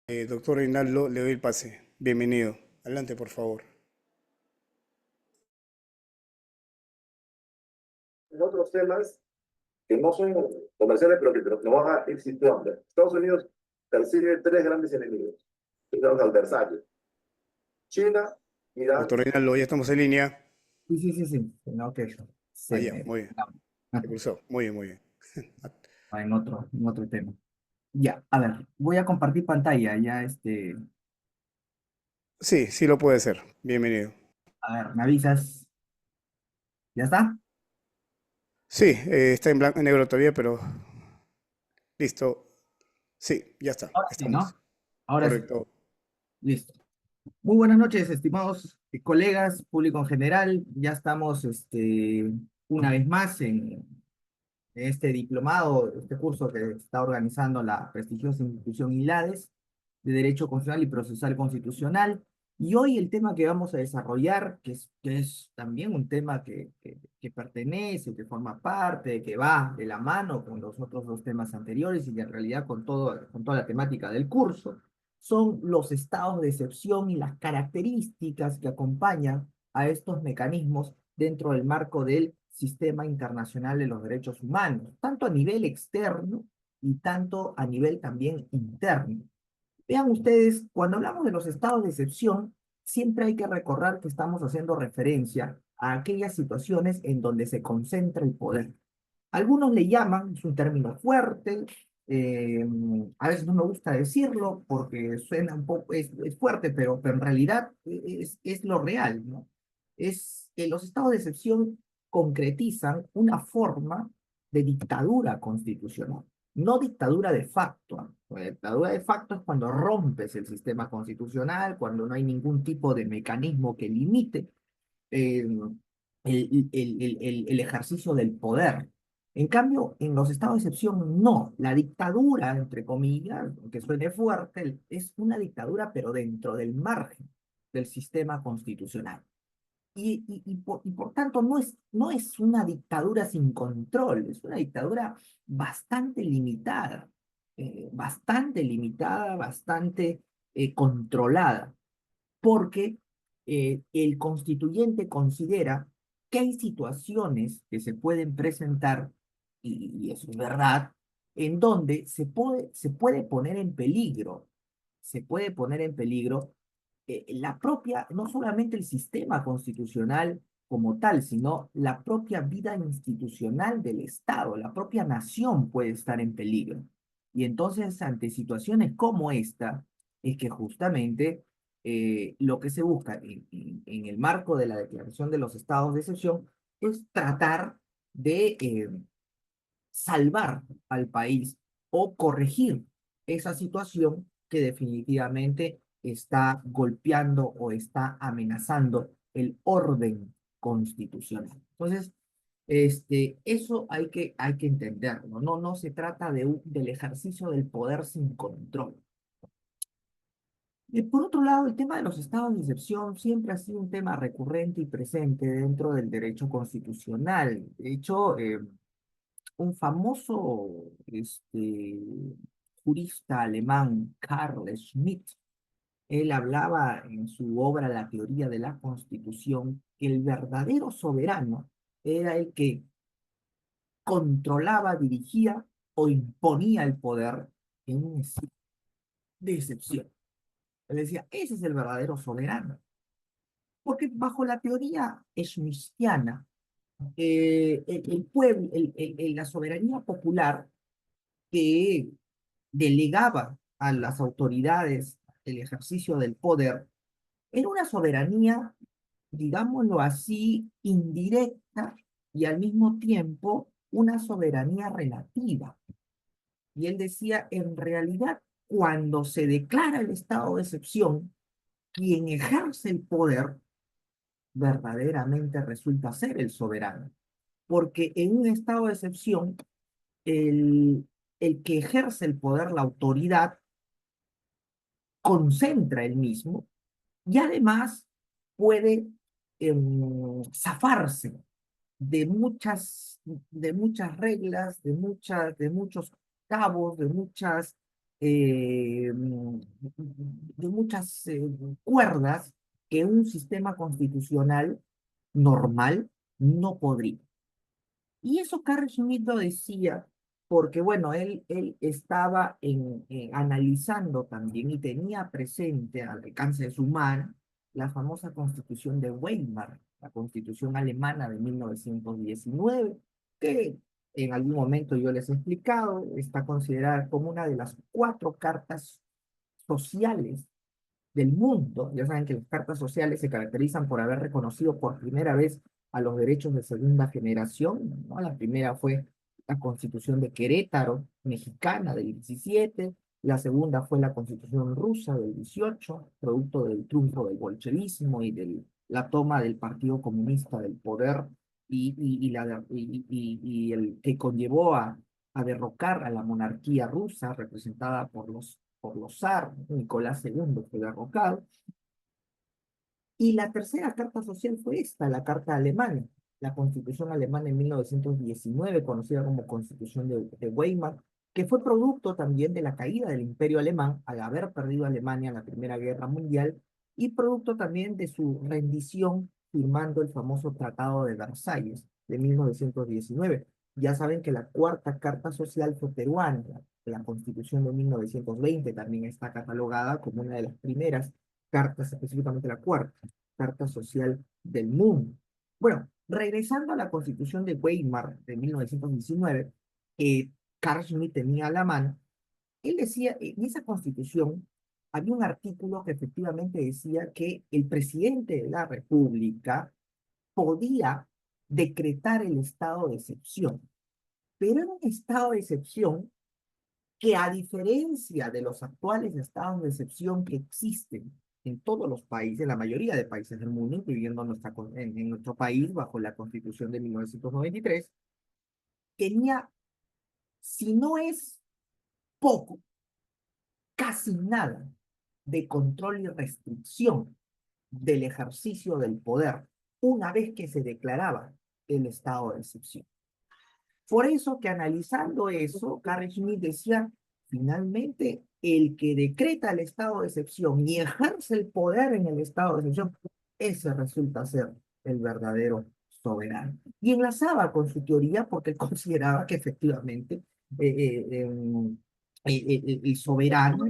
Doctor Reinaldo, le doy el pase. Bienvenido. Adelante, por favor. En otros temas que no son comerciales, pero que nos van a ir situando. Estados Unidos persigue tres grandes enemigos, los adversarios: China, Irán. Doctor Reinaldo, ya estamos en línea. Sí, sí, sí, sí, no que Ah, se ya, me muy bien. Se no, cruzó. Muy bien, muy bien. en otro tema. Ya, a ver, voy a compartir pantalla, ya Sí, sí lo puede ser. Bienvenido. a ver, me avisas, ¿ya está? Sí, está en blanco y negro todavía, pero listo. Sí, ya está. Ahora sí, Estamos. ¿no? Ahora sí, Correcto. listo. Muy buenas noches, estimados colegas, público en general, ya estamos una vez más en este diplomado, este curso que está organizando la prestigiosa institución ILADES de Derecho Constitucional y Procesal Constitucional. Y hoy el tema que vamos a desarrollar, que es también un tema que pertenece, que forma parte, que va de la mano con los otros dos temas anteriores y que en realidad con toda la temática del curso, son los estados de excepción y las características que acompañan a estos mecanismos dentro del marco del sistema internacional de los derechos humanos, tanto a nivel externo y tanto a nivel también interno. Vean ustedes, cuando hablamos de los estados de excepción, siempre hay que recordar que estamos haciendo referencia a aquellas situaciones en donde se concentra el poder. Algunos le llaman, es un término fuerte, eh, a veces no me gusta decirlo porque suena un poco, es fuerte, pero en realidad es lo real, ¿no? Es que los estados de excepción concretizan una forma de dictadura constitucional, no dictadura de facto. ¿No? La dictadura de facto es cuando rompes el sistema constitucional, cuando no hay ningún tipo de mecanismo que limite eh, el ejercicio del poder. En cambio, en los estados de excepción, no. La dictadura, entre comillas, que suene fuerte, es una dictadura, pero dentro del margen del sistema constitucional. Y por tanto, no es una dictadura sin control, es una dictadura bastante limitada, bastante controlada porque el constituyente considera que hay situaciones que se pueden presentar, y eso es verdad, en donde se puede poner en peligro, se puede poner en peligro la propia, no solamente el sistema constitucional como tal, sino la propia vida institucional del Estado, la propia nación puede estar en peligro. Y entonces, ante situaciones como esta, es que justamente lo que se busca en el marco de la declaración de los estados de excepción es tratar de salvar al país o corregir esa situación que definitivamente está golpeando o está amenazando el orden constitucional. Entonces, eso hay que entenderlo, ¿no? No se trata del ejercicio del poder sin control. Por otro lado, el tema de los estados de excepción siempre ha sido un tema recurrente y presente dentro del derecho constitucional. De hecho, un famoso jurista alemán, Carl Schmitt, él hablaba en su obra La teoría de la Constitución que el verdadero soberano era el que controlaba, dirigía o imponía el poder en un estado de excepción. Él decía, ese es el verdadero soberano. Porque bajo la teoría schmittiana, el pueblo, la soberanía popular que delegaba a las autoridades el ejercicio del poder, era una soberanía, digámoslo así, indirecta y al mismo tiempo una soberanía relativa. Y él decía, en realidad, cuando se declara el estado de excepción, quien ejerce el poder verdaderamente resulta ser el soberano. Porque en un estado de excepción, el que ejerce el poder, la autoridad, concentra el mismo y además puede zafarse de muchas reglas, de muchos cabos, de muchas de muchas cuerdas que un sistema constitucional normal no podría. Y eso Carl Schmitt lo decía porque, bueno, él estaba analizando también y tenía presente al alcance de su mano la famosa Constitución de Weimar, la Constitución alemana de 1919, que en algún momento yo les he explicado, está considerada como una de las 4 cartas sociales del mundo. Ya saben que las cartas sociales se caracterizan por haber reconocido por primera vez a los derechos de segunda generación, ¿no? La primera fue la Constitución de Querétaro, mexicana, del 17. La segunda fue la Constitución rusa del 18, producto del triunfo del bolchevismo y de la toma del Partido Comunista del poder y el que conllevó a derrocar a la monarquía rusa representada por los zar. Nicolás II fue derrocado. Y la tercera carta social fue esta, la carta alemana, la Constitución alemana en 1919, conocida como Constitución de Weimar, que fue producto también de la caída del Imperio Alemán al haber perdido Alemania en la Primera Guerra Mundial y producto también de su rendición firmando el famoso Tratado de Versalles de 1919. Ya saben que la cuarta carta social fue peruana, la Constitución de 1920 también está catalogada como una de las primeras cartas, específicamente la cuarta carta social del mundo. Bueno, regresando a la Constitución de Weimar de 1919, que Carl Schmitt tenía a la mano, él decía, en esa Constitución había un artículo que efectivamente decía que el presidente de la República podía decretar el estado de excepción, pero era un estado de excepción que a diferencia de los actuales estados de excepción que existen en todos los países, la mayoría de países del mundo, incluyendo en nuestro país bajo la Constitución de 1993, tenía, si no es poco, casi nada de control y restricción del ejercicio del poder una vez que se declaraba el estado de excepción. Por eso que analizando eso, Carl Schmitt decía, finalmente, el que decreta el estado de excepción y ejerce el poder en el estado de excepción, ese resulta ser el verdadero soberano. Y enlazaba con su teoría porque consideraba que efectivamente el soberano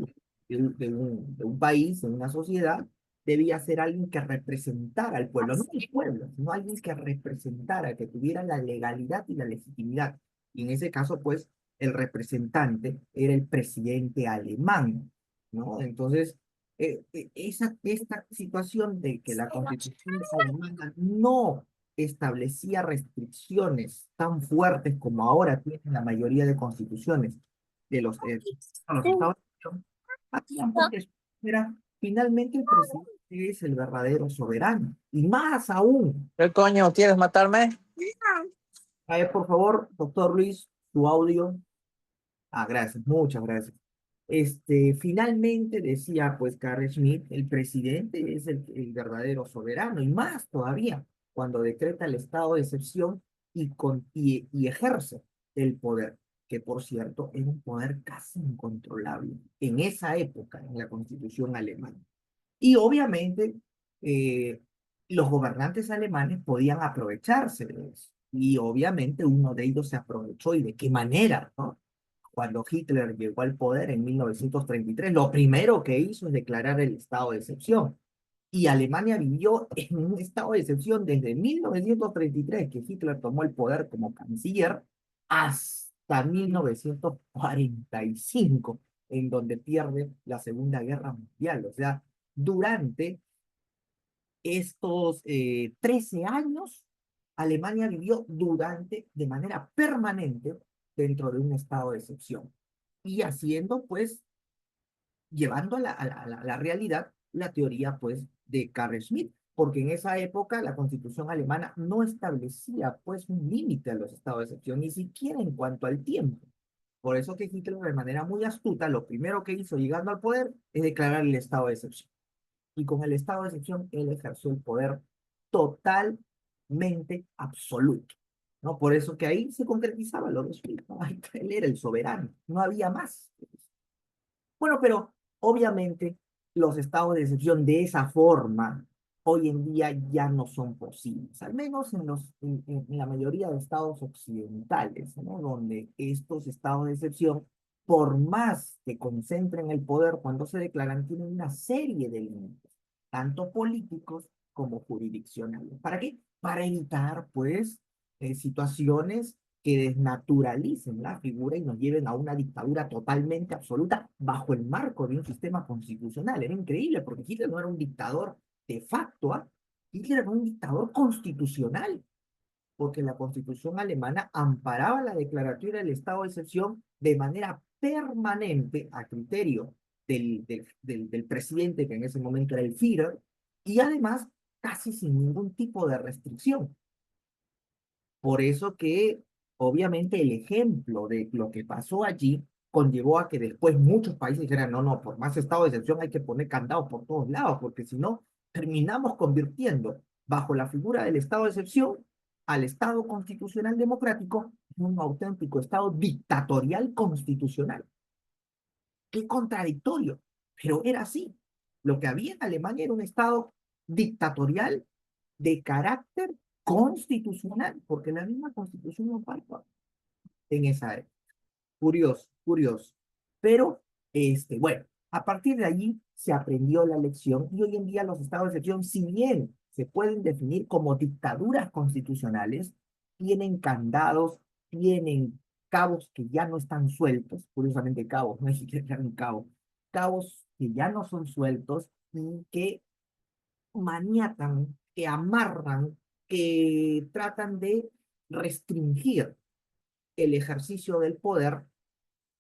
de un país, de una sociedad, debía ser alguien que representara al pueblo, no el pueblo, sino alguien que representara, que tuviera la legalidad y la legitimidad. Y en ese caso, pues, el representante era el presidente alemán, ¿no? Entonces, esta situación de que la constitución alemana no establecía restricciones tan fuertes como ahora tienen la mayoría de constituciones de los Estados Unidos, hacían porque era finalmente el presidente es el verdadero soberano. Y más aún, ¿Qué coño? ¿Quieres matarme? a ver, por favor, doctor Luis, tu audio. Ah, gracias, muchas gracias. Finalmente decía pues Carl Schmitt, el presidente es el verdadero soberano y más todavía cuando decreta el estado de excepción y ejerce el poder, que por cierto era un poder casi incontrolable en esa época en la Constitución alemana. Y obviamente eh, los gobernantes alemanes podían aprovecharse de eso. Y obviamente uno de ellos se aprovechó y de qué manera, ¿no? Cuando Hitler llegó al poder en 1933, lo primero que hizo es declarar el estado de excepción. Y Alemania vivió en un estado de excepción desde 1933, que Hitler tomó el poder como canciller, hasta 1945, en donde pierde la Segunda Guerra Mundial. O sea, durante estos 13 años, Alemania vivió de manera permanente dentro de un estado de excepción y haciendo, pues, llevando a la realidad la teoría, pues, de Carl Schmitt, porque en esa época la constitución alemana no establecía, pues, un límite a los estados de excepción, ni siquiera en cuanto al tiempo. Por eso que Hitler, de manera muy astuta, lo primero que hizo llegando al poder es declarar el estado de excepción. Y con el estado de excepción, él ejerció el poder totalmente absoluto, ¿no? Por eso que ahí se concretizaba lo de Schmitt, ¿no? Él era el soberano, no había más. Bueno, pero obviamente los estados de excepción de esa forma hoy en día ya no son posibles, al menos en la mayoría de estados occidentales, ¿no? Donde estos estados de excepción, por más que concentren el poder cuando se declaran, tienen una serie de límites, tanto políticos como jurisdiccionales. ¿Para qué? Para evitar, pues, situaciones que desnaturalicen la figura y nos lleven a una dictadura totalmente absoluta bajo el marco de un sistema constitucional. Era increíble porque Hitler no era un dictador de facto, ¿ah? Hitler era un dictador constitucional, porque la constitución alemana amparaba la declaratoria del estado de excepción de manera permanente a criterio del presidente, que en ese momento era el Führer, y además casi sin ningún tipo de restricción. Por eso que obviamente el ejemplo de lo que pasó allí conllevó a que después muchos países dijeran, no, no, por más estado de excepción hay que poner candados por todos lados, porque si no, terminamos convirtiendo bajo la figura del estado de excepción al estado constitucional democrático en un auténtico estado dictatorial constitucional. Qué contradictorio, pero era así. Lo que había en Alemania era un estado dictatorial de carácter constitucional, porque la misma constitución no falta en esa época. Curioso, curioso. Pero, bueno, a partir de allí se aprendió la lección y hoy en día los estados de excepción, si bien se pueden definir como dictaduras constitucionales, tienen candados, tienen cabos que ya no están sueltos, curiosamente cabos, no es siquiera un cabo, cabos que ya no son sueltos y que maniatan, que amarran, que tratan de restringir el ejercicio del poder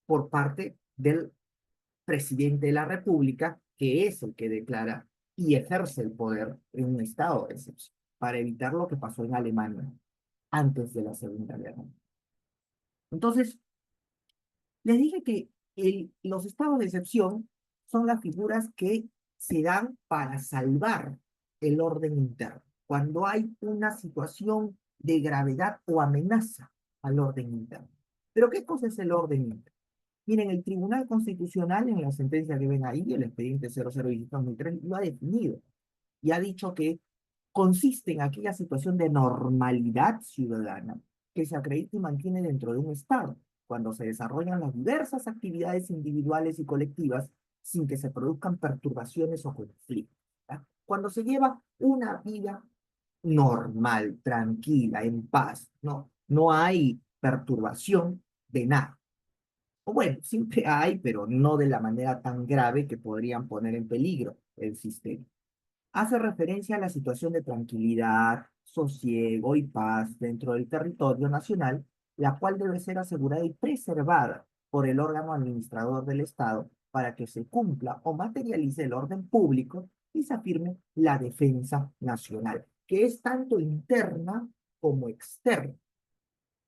por parte del presidente de la República, que es el que declara y ejerce el poder en un estado de excepción, para evitar lo que pasó en Alemania antes de la Segunda Guerra Mundial. Entonces, les dije que los estados de excepción son las figuras que se dan para salvar el orden interno, cuando hay una situación de gravedad o amenaza al orden interno. ¿Pero qué cosa es el orden interno? Miren, el Tribunal Constitucional en la sentencia que ven ahí, el expediente 0017-2003, lo ha definido y ha dicho que consiste en aquella situación de normalidad ciudadana que se acredita y mantiene dentro de un Estado, cuando se desarrollan las diversas actividades individuales y colectivas sin que se produzcan perturbaciones o conflictos. ¿Ya? Cuando se lleva una vida normal, tranquila, en paz, no hay perturbación de nada. O bueno, siempre hay, pero no de la manera tan grave que podrían poner en peligro el sistema. Hace referencia a la situación de tranquilidad, sosiego y paz dentro del territorio nacional, la cual debe ser asegurada y preservada por el órgano administrador del Estado para que se cumpla o materialice el orden público y se afirme la defensa nacional, que es tanto interna como externa.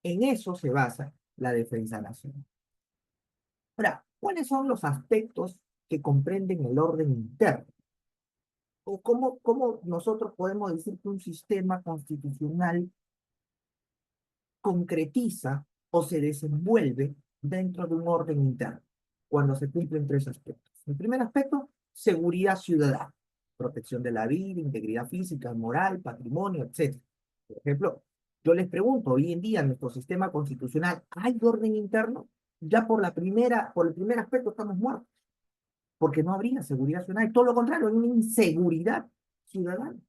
En eso se basa la defensa nacional. Ahora, ¿cuáles son los aspectos que comprenden el orden interno? ¿O cómo nosotros podemos decir que un sistema constitucional concretiza o se desenvuelve dentro de un orden interno cuando se cumplen tres aspectos? El primer aspecto, seguridad ciudadana, protección de la vida, integridad física, moral, patrimonio, etc. Por ejemplo, yo les pregunto, hoy en día en nuestro sistema constitucional, ¿hay orden interno? Ya por el primer aspecto estamos muertos, porque no habría seguridad ciudadana, y todo lo contrario, hay una inseguridad ciudadana,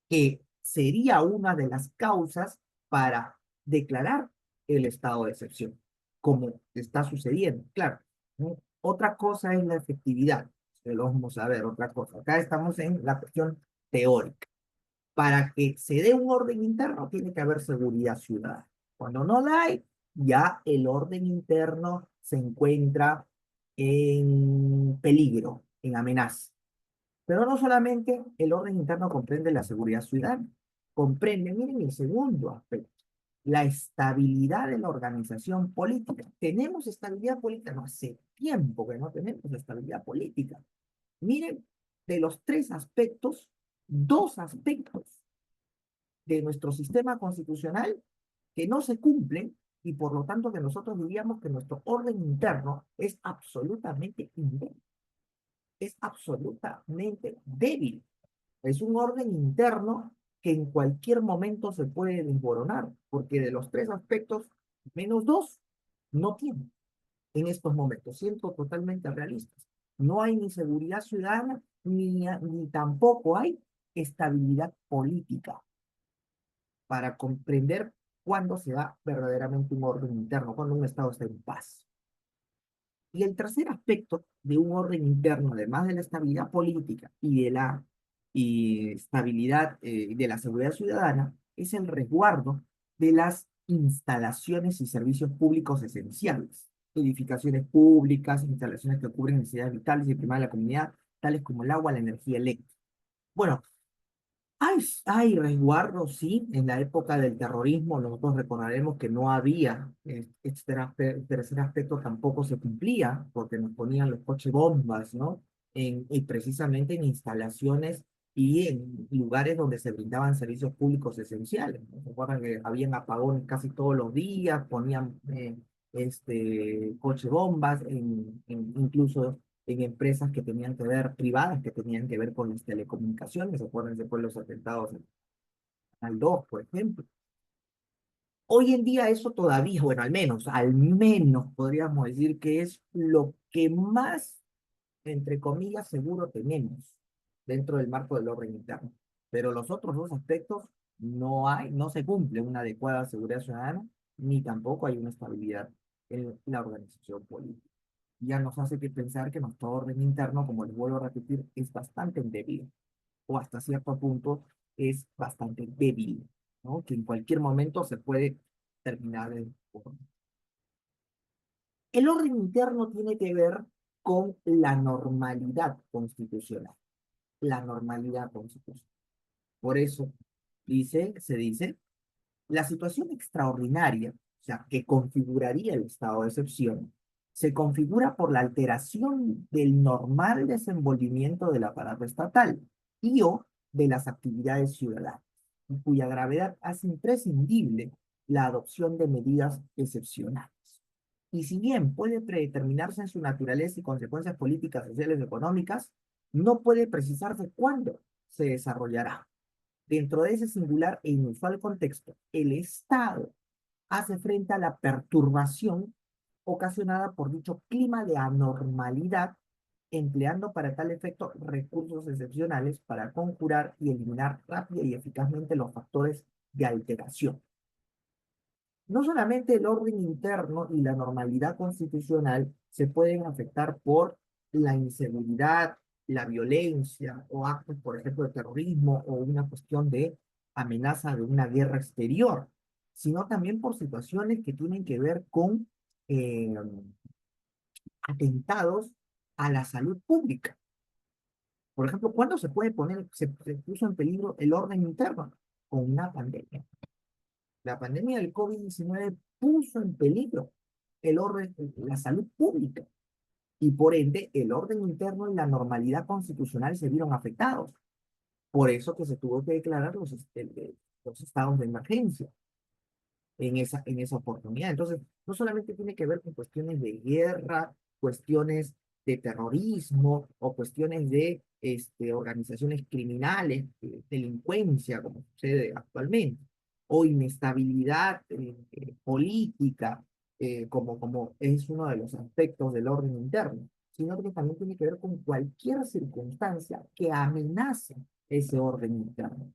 que sería una de las causas para declarar el estado de excepción, como está sucediendo. Claro, ¿no? Otra cosa es la efectividad, que lo vamos a ver, otra cosa. Acá estamos en la cuestión teórica. Para que se dé un orden interno, tiene que haber seguridad ciudadana. Cuando no la hay, ya el orden interno se encuentra en peligro, en amenaza. Pero no solamente el orden interno comprende la seguridad ciudadana, comprende, miren el segundo aspecto, la estabilidad de la organización política. ¿Tenemos estabilidad política? No, hace tiempo que no tenemos estabilidad política. Miren, de los tres aspectos, dos aspectos de nuestro sistema constitucional que no se cumplen y por lo tanto que nosotros diríamos que nuestro orden interno es absolutamente indébil, es absolutamente débil. Es un orden interno que en cualquier momento se puede desboronar, porque de los tres aspectos, menos dos no tiene en estos momentos, siendo totalmente realistas. No hay ni seguridad ciudadana, ni tampoco hay estabilidad política para comprender cuándo se da verdaderamente un orden interno, cuando un Estado está en paz. Y el tercer aspecto de un orden interno, además de la estabilidad política y de la estabilidad de la seguridad ciudadana, es el resguardo de las instalaciones y servicios públicos esenciales, edificaciones públicas, instalaciones que cubren necesidades vitales y primarias de la comunidad, tales como el agua, la energía eléctrica. Bueno, hay resguardos, sí, en la época del terrorismo nosotros recordaremos que no había, tercer aspecto tampoco se cumplía, porque nos ponían los coches bombas, ¿no? Y precisamente en instalaciones y en lugares donde se brindaban servicios públicos esenciales, ¿no? ¿Se acuerdan que habían apagones casi todos los días, ponían coche bombas, incluso en empresas que tenían que ver, privadas, que tenían que ver con las telecomunicaciones? Acuérdense por los atentados al 2, por ejemplo. Hoy en día eso todavía, bueno, al menos podríamos decir que es lo que más, entre comillas, seguro tenemos dentro del marco del orden interno. Pero los otros dos aspectos no se cumple una adecuada seguridad ciudadana, ni tampoco hay una estabilidad en la organización política. Ya nos hace que pensar que nuestro orden interno, como les vuelvo a repetir, es bastante débil, o hasta cierto punto es bastante débil, ¿no? Que en cualquier momento se puede terminar en... El orden interno tiene que ver con la normalidad constitucional, la normalidad constitucional. Por eso se dice, la situación extraordinaria, o sea, que configuraría el estado de excepción, se configura por la alteración del normal desenvolvimiento del aparato estatal y o de las actividades ciudadanas, y cuya gravedad hace imprescindible la adopción de medidas excepcionales. Y si bien puede predeterminarse en su naturaleza y consecuencias políticas, sociales y económicas, no puede precisarse cuándo se desarrollará. Dentro de ese singular e inusual contexto, el Estado hace frente a la perturbación ocasionada por dicho clima de anormalidad, empleando para tal efecto recursos excepcionales para conjurar y eliminar rápida y eficazmente los factores de alteración. No solamente el orden interno y la normalidad constitucional se pueden afectar por la inseguridad, la violencia o actos, por ejemplo, de terrorismo o una cuestión de amenaza de una guerra exterior, sino también por situaciones que tienen que ver con eh, atentados a la salud pública. Por ejemplo, ¿cuándo se puso en peligro el orden interno? Con una pandemia. La pandemia del COVID-19 puso en peligro la salud pública y por ende el orden interno y la normalidad constitucional se vieron afectados. Por eso que se tuvo que declarar los estados de emergencia en esa oportunidad. Entonces, no solamente tiene que ver con cuestiones de guerra, cuestiones de terrorismo o cuestiones de organizaciones criminales, delincuencia, como sucede actualmente, o inestabilidad política, como es uno de los aspectos del orden interno, sino que también tiene que ver con cualquier circunstancia que amenace ese orden interno.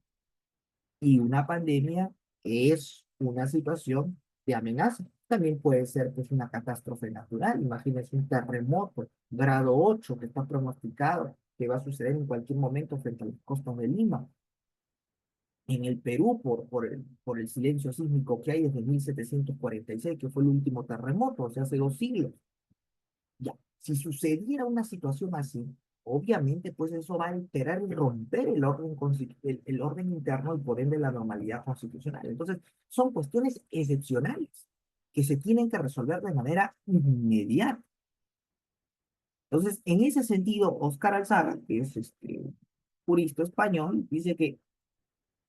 Y una pandemia es una situación de amenaza. También puede ser pues, una catástrofe natural. Imagínense un terremoto grado 8 que está pronosticado que va a suceder en cualquier momento frente a las costas de Lima. En el Perú, por el silencio sísmico que hay desde 1746, que fue el último terremoto, o sea, hace 2 siglos. Ya, si sucediera una situación así, obviamente pues eso va a alterar y romper el orden interno y por ende la normalidad constitucional. Entonces, son cuestiones excepcionales que se tienen que resolver de manera inmediata. Entonces, en ese sentido, Óscar Alzaga, que es jurista español, dice que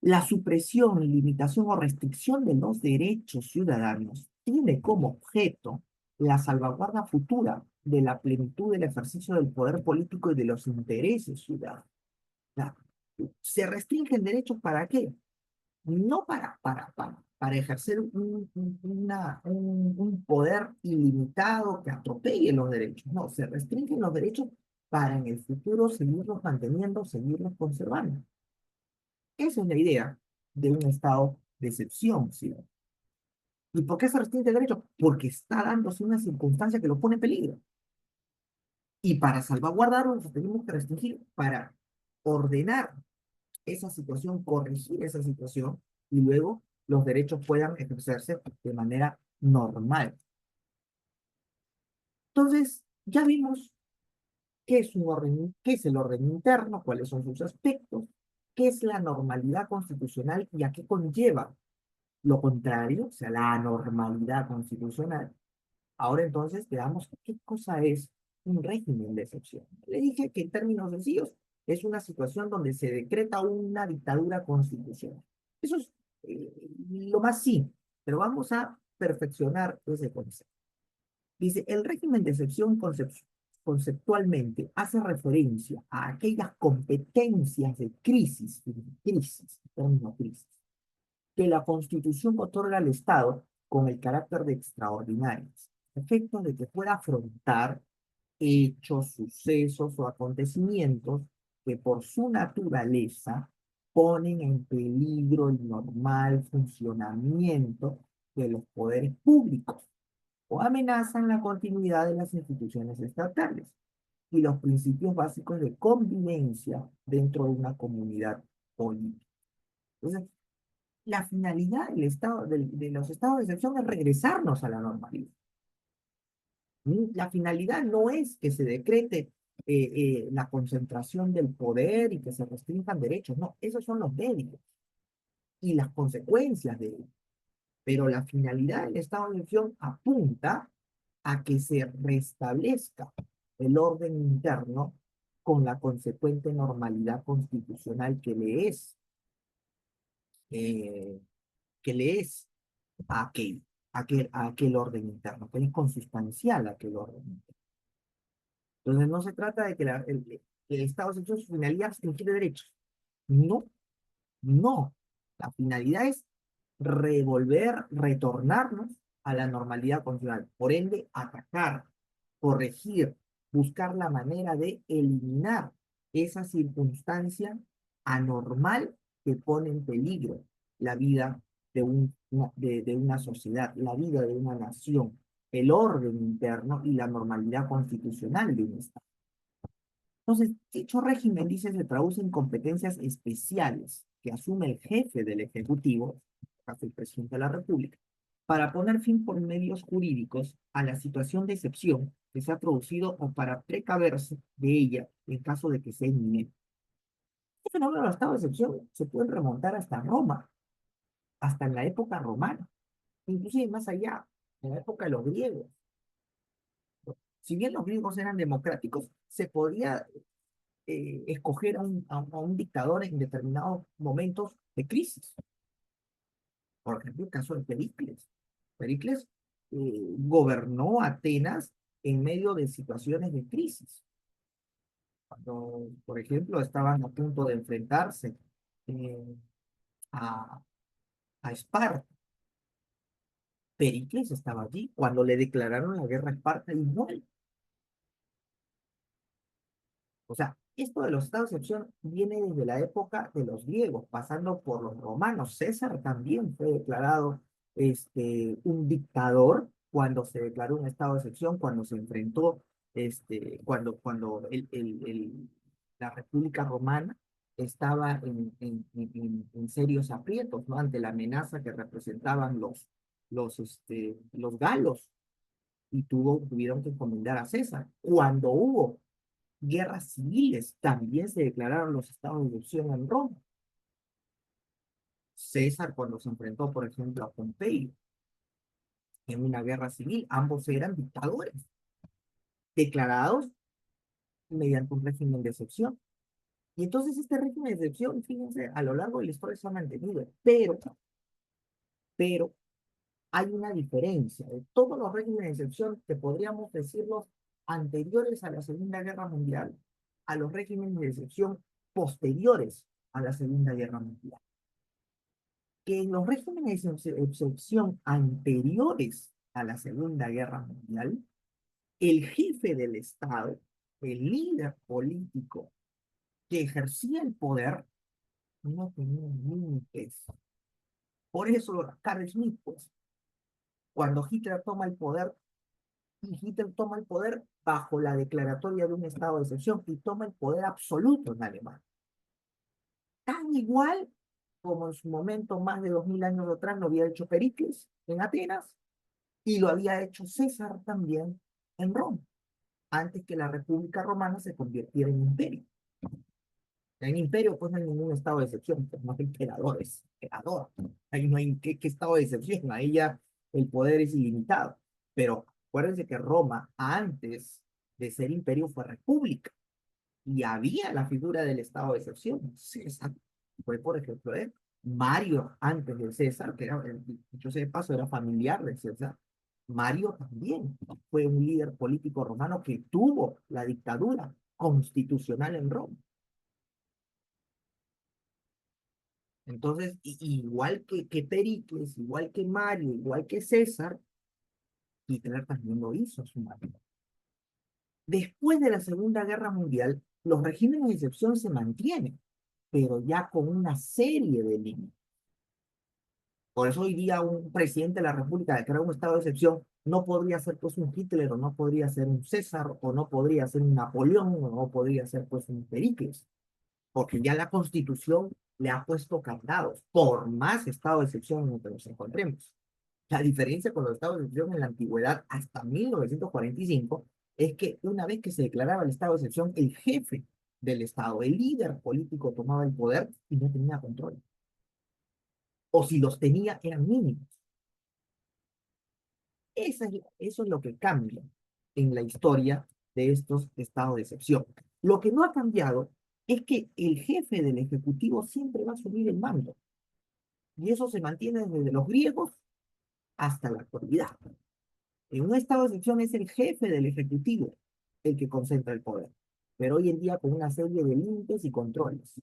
la supresión, limitación o restricción de los derechos ciudadanos tiene como objeto la salvaguarda futura de la plenitud del ejercicio del poder político y de los intereses ciudadanos. O sea, ¿se restringen derechos para qué? No para ejercer un poder ilimitado que atropelle los derechos. No, se restringen los derechos para en el futuro seguirlos manteniendo, seguirlos conservando. Esa es la idea de un estado de excepción, ¿sí? ¿Y por qué se restringe el derecho? Porque está dándose una circunstancia que lo pone en peligro. Y para salvaguardarlo, nos tenemos que restringir para ordenar esa situación, corregir esa situación, y luego los derechos puedan ejercerse de manera normal. Entonces, ya vimos qué es un orden, qué es el orden interno, cuáles son sus aspectos, qué es la normalidad constitucional y a qué conlleva lo contrario, o sea, la anormalidad constitucional. Ahora entonces veamos qué cosa es un régimen de excepción. Le dije que en términos sencillos es una situación donde se decreta una dictadura constitucional. Eso es lo más simple, pero vamos a perfeccionar ese concepto. Dice, el régimen de excepción conceptualmente hace referencia a aquellas competencias de término crisis, que la Constitución otorga al Estado con el carácter de extraordinarias, efecto de que pueda afrontar hechos, sucesos o acontecimientos que por su naturaleza ponen en peligro el normal funcionamiento de los poderes públicos o amenazan la continuidad de las instituciones estatales y los principios básicos de convivencia dentro de una comunidad política. Entonces, la finalidad del estado, de los estados de excepción es regresarnos a la normalidad. La finalidad no es que se decrete la concentración del poder y que se restrinjan derechos, no, esos son los méritos y las consecuencias de ello. Pero la finalidad del estado de excepción apunta a que se restablezca el orden interno con la consecuente normalidad constitucional eh, que le es a aquel orden interno, que es consustancial a aquel orden interno. Entonces no se trata de que el Estado se su finalidad restringir derechos. No, no. La finalidad es retornarnos a la normalidad constitucional. Por ende, atacar, corregir, buscar la manera de eliminar esa circunstancia anormal que pone en peligro la vida de una sociedad, la vida de una nación, el orden interno y la normalidad constitucional de un Estado. Entonces, dicho régimen, dice, se traduce en competencias especiales que asume el jefe del Ejecutivo, en este caso el presidente de la República, para poner fin por medios jurídicos a la situación de excepción que se ha producido o para precaverse de ella en caso de que sea inminente. Este fenómeno del estado de excepción se puede remontar hasta Roma, hasta en la época romana, inclusive más allá, en la época de los griegos. Si bien los griegos eran democráticos, se podía escoger a un dictador en determinados momentos de crisis. Por ejemplo, el caso de Pericles. Pericles gobernó Atenas en medio de situaciones de crisis. Cuando, por ejemplo, estaban a punto de enfrentarse eh, a, a Esparta. Pericles estaba allí cuando le declararon la guerra a Esparta igual. O sea, esto de los estados de excepción viene desde la época de los griegos, pasando por los romanos. César también fue declarado un dictador cuando se declaró un estado de excepción, cuando se enfrentó, cuando la República Romana estaba en serios aprietos, ¿no? Ante la amenaza que representaban los galos y tuvieron que encomendar a César. Cuando hubo guerras civiles, también se declararon los estados de excepción en Roma. César, cuando se enfrentó, por ejemplo, a Pompeyo en una guerra civil, ambos eran dictadores, declarados mediante un régimen de excepción. Y entonces este régimen de excepción, fíjense, a lo largo de la historia se ha mantenido, pero hay una diferencia. De todos los regímenes de excepción que podríamos decirlos anteriores a la Segunda Guerra Mundial, a los regímenes de excepción posteriores a la Segunda Guerra Mundial. Que en los regímenes de excepción anteriores a la Segunda Guerra Mundial, el jefe del Estado, el líder político que ejercía el poder, no tenía límites. Por eso, Carl Schmitt, pues, cuando Hitler toma el poder, y Hitler toma el poder bajo la declaratoria de un estado de excepción y toma el poder absoluto en Alemania. Tan igual como en su momento, más de 2000 años atrás, lo había hecho Pericles en Atenas y lo había hecho César también en Roma, antes que la República Romana se convirtiera en imperio. En imperio, pues no hay ningún estado de excepción, pues no hay emperadores, emperador. Ahí no hay qué estado de excepción, ahí ya el poder es ilimitado. Pero acuérdense que Roma, antes de ser imperio, fue república y había la figura del estado de excepción. César fue, por ejemplo, Mario, antes de César, que era, dicho sea de paso, era familiar de César. Mario también fue un líder político romano que tuvo la dictadura constitucional en Roma. Entonces, igual que Pericles, igual que Mario, igual que César, Hitler también lo hizo a su manera. Después de la Segunda Guerra Mundial, los regímenes de excepción se mantienen, pero ya con una serie de límites. Por eso hoy día un presidente de la República declara un estado de excepción, no podría ser pues un Hitler, o no podría ser un César, o no podría ser un Napoleón, o no podría ser pues un Pericles, porque ya la Constitución le ha puesto candados, por más estado de excepción en el que nos encontremos. La diferencia con los estados de excepción en la antigüedad, hasta 1945, es que una vez que se declaraba el estado de excepción, el jefe del estado, el líder político, tomaba el poder y no tenía control. O si los tenía, eran mínimos. Eso es lo que cambia en la historia de estos estados de excepción. Lo que no ha cambiado es que el jefe del Ejecutivo siempre va a asumir el mando. Y eso se mantiene desde los griegos hasta la actualidad. En un estado de excepción es el jefe del Ejecutivo el que concentra el poder. Pero hoy en día con una serie de límites y controles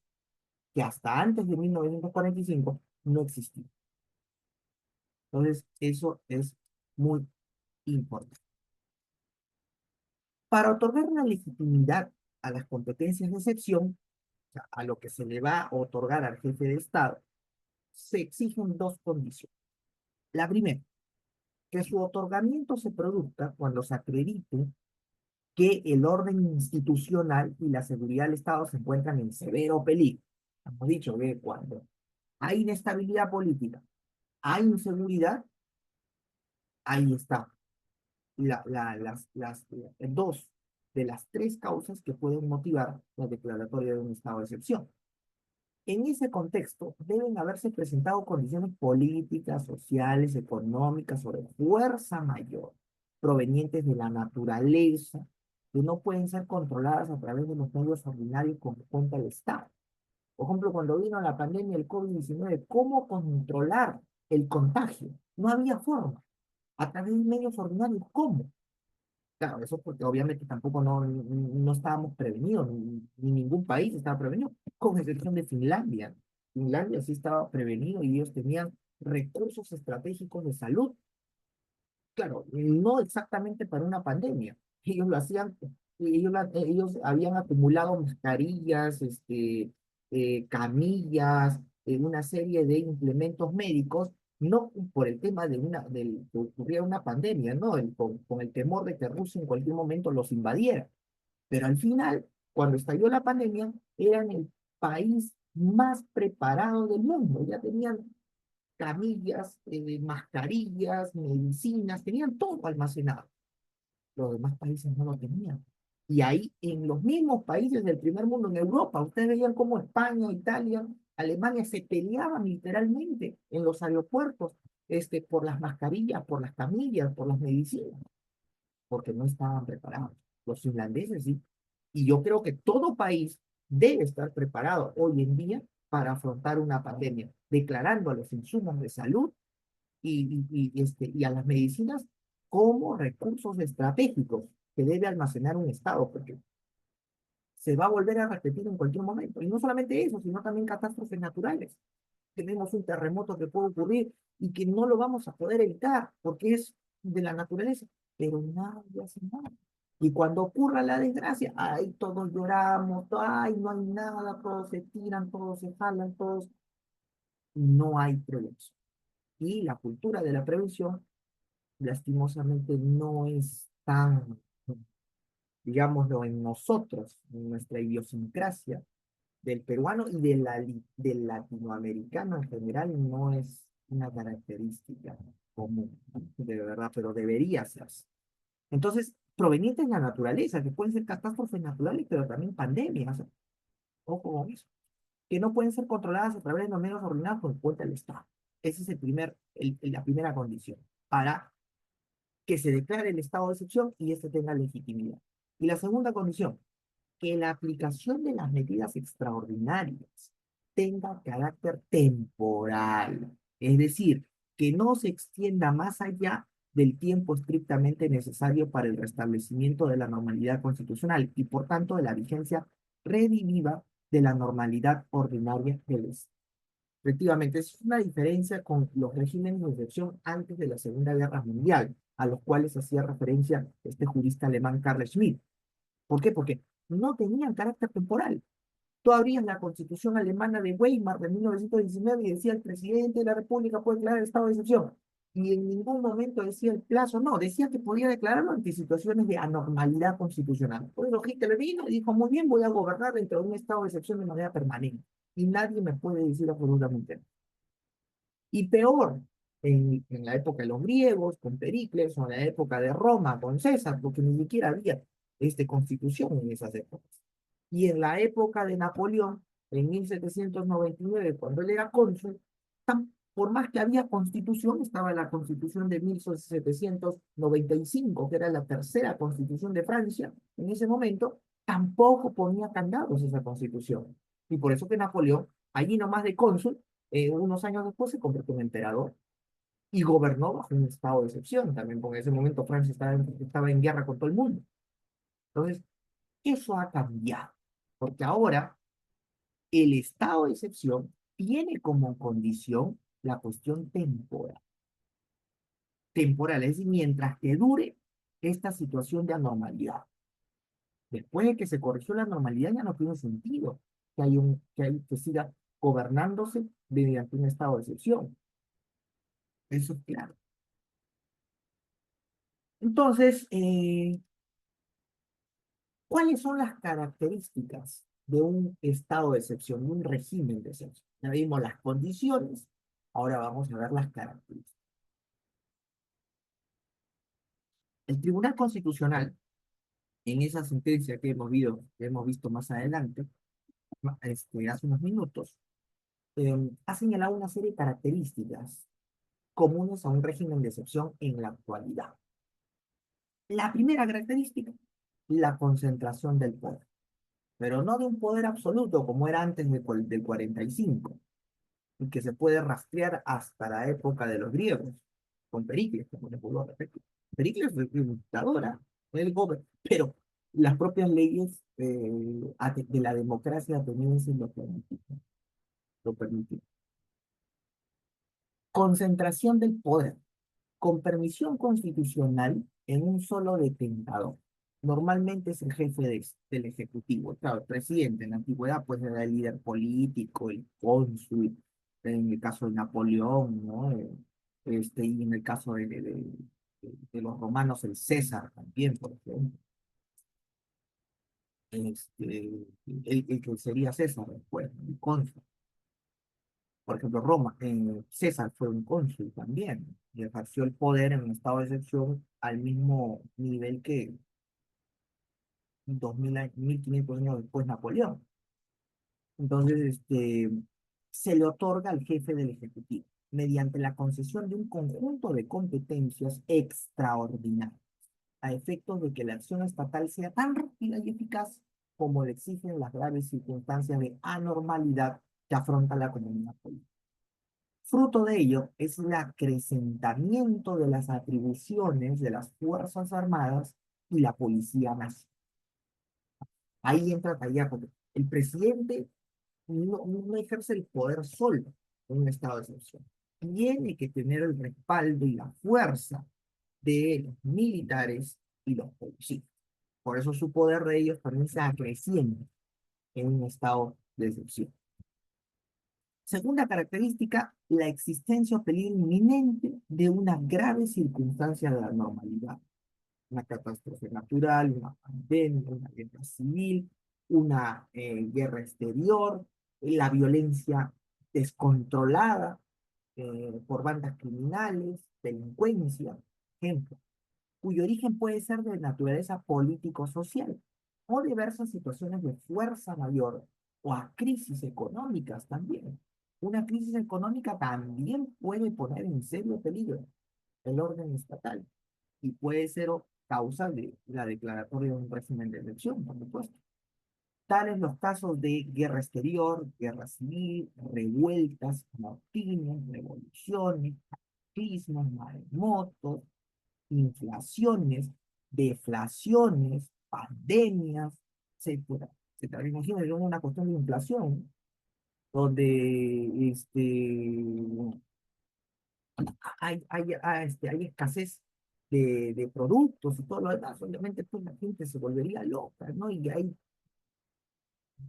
que hasta antes de 1945 no existían. Entonces, eso es muy importante. Para otorgar una legitimidad a las competencias de excepción, o sea, a lo que se le va a otorgar al jefe de Estado, se exigen dos condiciones. La primera, que su otorgamiento se produzca cuando se acredite que el orden institucional y la seguridad del Estado se encuentran en severo peligro. Hemos dicho que cuando hay inestabilidad política, hay inseguridad, ahí está dos de las tres causas que pueden motivar la declaratoria de un estado de excepción. En ese contexto, deben haberse presentado condiciones políticas, sociales, económicas o de fuerza mayor, provenientes de la naturaleza, que no pueden ser controladas a través de los medios ordinarios como cuenta el Estado. Por ejemplo, cuando vino la pandemia del COVID-19, ¿cómo controlar el contagio? No había forma. A través de medios ordinarios, ¿cómo? Claro, eso porque obviamente tampoco no estábamos prevenidos, ni ningún país estaba prevenido, con excepción de Finlandia. Finlandia sí estaba prevenido y ellos tenían recursos estratégicos de salud. Claro, no exactamente para una pandemia. Ellos lo hacían, ellos habían acumulado mascarillas, camillas, una serie de implementos médicos, no por el tema que ocurría una pandemia, ¿no? Con el temor de que Rusia en cualquier momento los invadiera. Pero al final, cuando estalló la pandemia, eran el país más preparado del mundo. Ya tenían camillas, mascarillas, medicinas, tenían todo almacenado. Los demás países no lo tenían. Y ahí, en los mismos países del primer mundo, en Europa, ustedes veían cómo España, Italia, Alemania se peleaban literalmente en los aeropuertos, por las mascarillas, por las camillas, por las medicinas, porque no estaban preparados. Los finlandeses sí. Y yo creo que todo país debe estar preparado hoy en día para afrontar una pandemia, declarando a los insumos de salud y a las medicinas como recursos estratégicos que debe almacenar un Estado, porque se va a volver a repetir en cualquier momento. Y no solamente eso, sino también catástrofes naturales. Tenemos un terremoto que puede ocurrir y que no lo vamos a poder evitar porque es de la naturaleza, pero nadie hace nada. Y cuando ocurra la desgracia, ay, todos lloramos, ay, no hay nada, todos se tiran, todos se jalan, todos, no hay prevención. Y la cultura de la prevención, lastimosamente, no es tan, digámoslo, en nosotros, en nuestra idiosincrasia del peruano y del latinoamericano en general, no es una característica común, de verdad, pero debería ser. Entonces, provenientes de la naturaleza, que pueden ser catástrofes naturales, pero también pandemias, ojo con eso, que no pueden ser controladas a través de los medios ordenados por cuenta del Estado. Esa es la primera condición para que se declare el estado de excepción y este tenga legitimidad. Y la segunda condición, que la aplicación de las medidas extraordinarias tenga carácter temporal, es decir, que no se extienda más allá del tiempo estrictamente necesario para el restablecimiento de la normalidad constitucional y por tanto de la vigencia rediviva de la normalidad ordinaria del Estado. Efectivamente, es una diferencia con los regímenes de excepción antes de la Segunda Guerra Mundial, a los cuales hacía referencia este jurista alemán Carl Schmitt. ¿Por qué? Porque no tenían carácter temporal. Tú abrías la Constitución alemana de Weimar de 1919 y decía el presidente de la República puede declarar el estado de excepción. Y en ningún momento decía el plazo, no, decía que podía declararlo ante situaciones de anormalidad constitucional. Por eso Hitler vino y dijo, muy bien, voy a gobernar dentro de un estado de excepción de manera permanente. Y nadie me puede decir absolutamente nada. Y peor, en la época de los griegos, con Pericles, o en la época de Roma, con César, porque ni siquiera había constitución en esas épocas. Y en la época de Napoleón, en 1799, cuando él era cónsul, por más que había constitución, estaba la constitución de 1795, que era la tercera constitución de Francia, en ese momento, tampoco ponía candados esa constitución. Y por eso que Napoleón, allí nomás de cónsul, unos años después se convirtió en emperador y gobernó bajo un estado de excepción también, porque en ese momento Francia estaba en guerra con todo el mundo. Entonces, eso ha cambiado, porque ahora el estado de excepción tiene como condición la cuestión temporal. Temporal, es decir, mientras que dure esta situación de anormalidad. Después de que se corrigió la normalidad, ya no tiene sentido que siga gobernándose mediante un estado de excepción. Eso es claro. Entonces, ¿cuáles son las características de un estado de excepción, de un régimen de excepción? Ya vimos las condiciones, ahora vamos a ver las características. El Tribunal Constitucional, en esa sentencia que hemos visto más adelante, hace unos minutos, ha señalado una serie de características comunes a un régimen de excepción en la actualidad. La primera característica, la concentración del poder, pero no de un poder absoluto como era antes del 45, y que se puede rastrear hasta la época de los griegos, con Pericles, como les vuelvo a repetir. Pericles fue un dictador, pero las propias leyes de la democracia ateniense lo permitían. Lo permitían. Concentración del poder, con permisión constitucional en un solo detentador. Normalmente es el jefe del Ejecutivo. Claro, el presidente en la antigüedad pues era el líder político, el cónsul, en el caso de Napoleón, ¿no? Y en el caso de los romanos, el César también, por ejemplo. El que sería César después, el cónsul. Por ejemplo, César fue un cónsul también y ejerció el poder en un estado de excepción al mismo nivel que 1500 años después Napoleón. Entonces, se le otorga al jefe del Ejecutivo mediante la concesión de un conjunto de competencias extraordinarias a efectos de que la acción estatal sea tan rápida y eficaz como le exigen las graves circunstancias de anormalidad que afronta la comunidad política. Fruto de ello es el acrecentamiento de las atribuciones de las Fuerzas Armadas y la Policía Nacional. Ahí entra Tallá, porque el presidente no ejerce el poder solo en un estado de excepción. Tiene que tener el respaldo y la fuerza de los militares y los policías. Por eso su poder de ellos también se acrecienta en un estado de excepción. Segunda característica, la existencia o peligro inminente de una grave circunstancia de la normalidad. Una catástrofe natural, una pandemia, una guerra civil, una guerra exterior, la violencia descontrolada por bandas criminales, delincuencia, ejemplo, cuyo origen puede ser de naturaleza político-social o diversas situaciones de fuerza mayor o a crisis económicas también. Una crisis económica también puede poner en serio peligro el orden estatal y puede ser causa de la declaratoria de un régimen de excepción, por supuesto. Tales los casos de guerra exterior, guerra civil, revueltas, motines, revoluciones, cataclismos, maremotos, inflaciones, deflaciones, pandemias, etcétera. Se te imagina una cuestión de inflación, donde hay escasez de productos y todo lo demás, obviamente pues la gente se volvería loca, ¿no? Y hay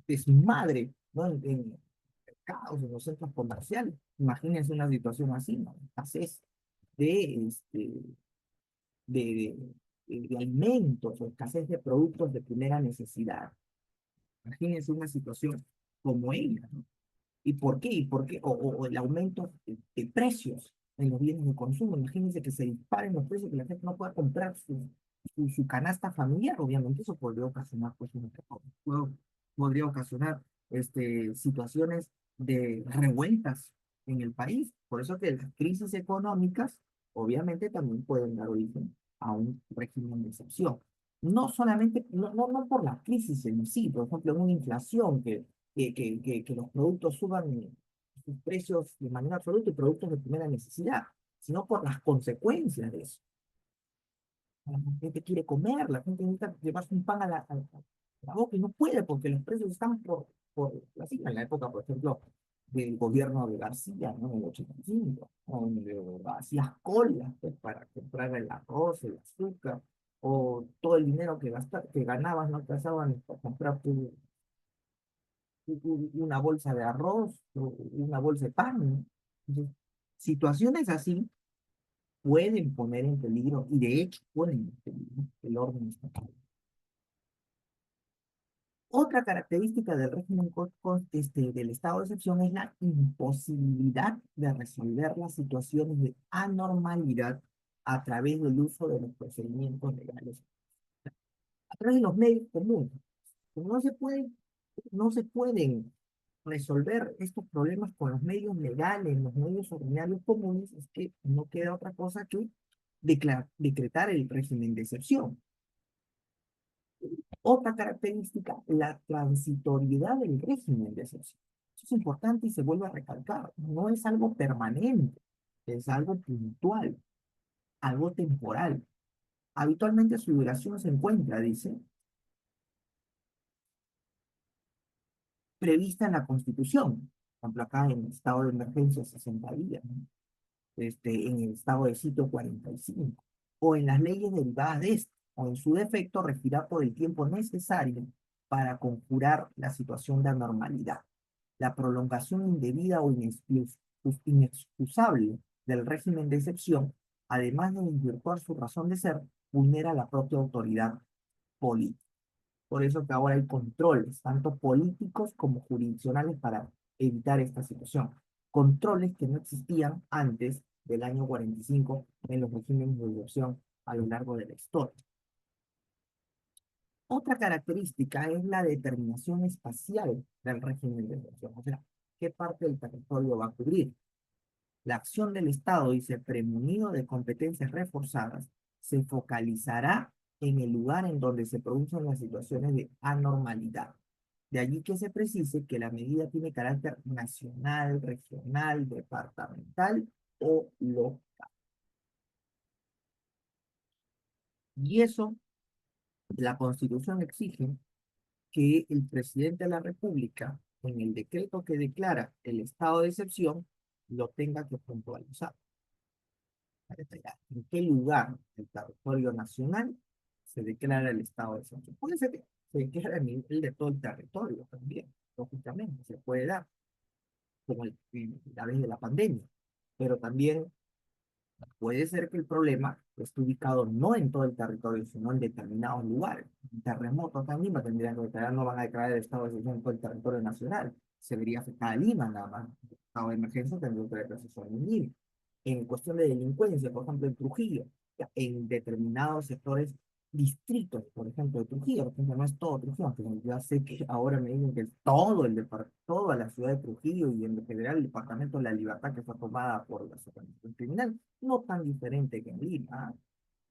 desmadre, ¿no? En mercados, en los centros comerciales. Imagínense una situación así, ¿no? Escasez de, este, de, de alimentos o escasez de productos de primera necesidad. Imagínense una situación como ella, ¿no? ¿Y por qué? ¿Y por qué? O el aumento de precios en los bienes de consumo. Imagínense que se disparen los precios, que la gente no pueda comprar su canasta familiar. Obviamente eso podría ocasionar, pues, podría ocasionar situaciones de revueltas en el país. Por eso que las crisis económicas, obviamente, también pueden dar origen a un régimen de excepción. No solamente, no por la crisis en sí, por ejemplo, en una inflación que los productos suban sus precios de manera absoluta y productos de primera necesidad, sino por las consecuencias de eso. La gente quiere comer, la gente necesita llevarse un pan a la boca y no puede porque los precios están por así. En la época, por ejemplo, del gobierno de García, ¿no? En el 85, donde hacías colas pues, para comprar el arroz, el azúcar, o todo el dinero que ganabas no alcanzaban para comprar una bolsa de arroz, o una bolsa de pan, ¿no? Entonces, situaciones así pueden poner en peligro, y de hecho ponen en peligro el orden estatal. Otra característica del régimen del estado de excepción es la imposibilidad de resolver las situaciones de anormalidad a través del uso de los procedimientos legales, a través de los medios comunes. Como no se pueden resolver estos problemas con los medios legales, los medios ordinarios comunes, es que no queda otra cosa que decretar el régimen de excepción. Otra característica, la transitoriedad del régimen de excepción. Eso es importante y se vuelve a recalcar. No es algo permanente, es algo puntual, algo temporal. Habitualmente su duración se encuentra, dice, prevista en la Constitución. Por ejemplo, acá en el estado de emergencia 60 días, ¿no? En el estado de sitio 45, o en las leyes derivadas de esto, o en su defecto regirá por el tiempo necesario para conjurar la situación de anormalidad. La prolongación indebida o inexcusable del régimen de excepción, además de desvirtuar su razón de ser, vulnera la propia autoridad política. Por eso que ahora hay controles, tanto políticos como jurisdiccionales, para evitar esta situación. Controles que no existían antes del año 45 en los regímenes de excepción a lo largo de la historia. Otra característica es la determinación espacial del régimen de excepción. O sea, ¿qué parte del territorio va a cubrir? La acción del Estado, dice, premunido de competencias reforzadas, se focalizará en el lugar en donde se producen las situaciones de anormalidad. De allí que se precise que la medida tiene carácter nacional, regional, departamental o local. Y eso, la Constitución exige que el presidente de la República, en el decreto que declara el estado de excepción, lo tenga que puntualizar. Para detallar en qué lugar del territorio nacional se declara el estado de excepción. Puede ser que se declare a nivel de todo el territorio también, lógicamente, se puede dar, como la vez de la pandemia, pero también puede ser que el problema esté ubicado no en todo el territorio, sino en determinados lugares. Un terremoto acá en Lima tendrían que declarar, no van a declarar el estado de excepción en todo el territorio nacional. Se vería afectada a Lima nada más. El estado de emergencia tendría que declararse solo en Lima. En cuestión de delincuencia, por ejemplo, en Trujillo, en determinados sectores, distritos, por ejemplo, de Trujillo, por ejemplo, no es todo Trujillo, aunque ya sé que ahora me dicen que es todo toda la ciudad de Trujillo y en general el departamento de La Libertad que fue tomada por la organización criminal, no tan diferente que en Lima.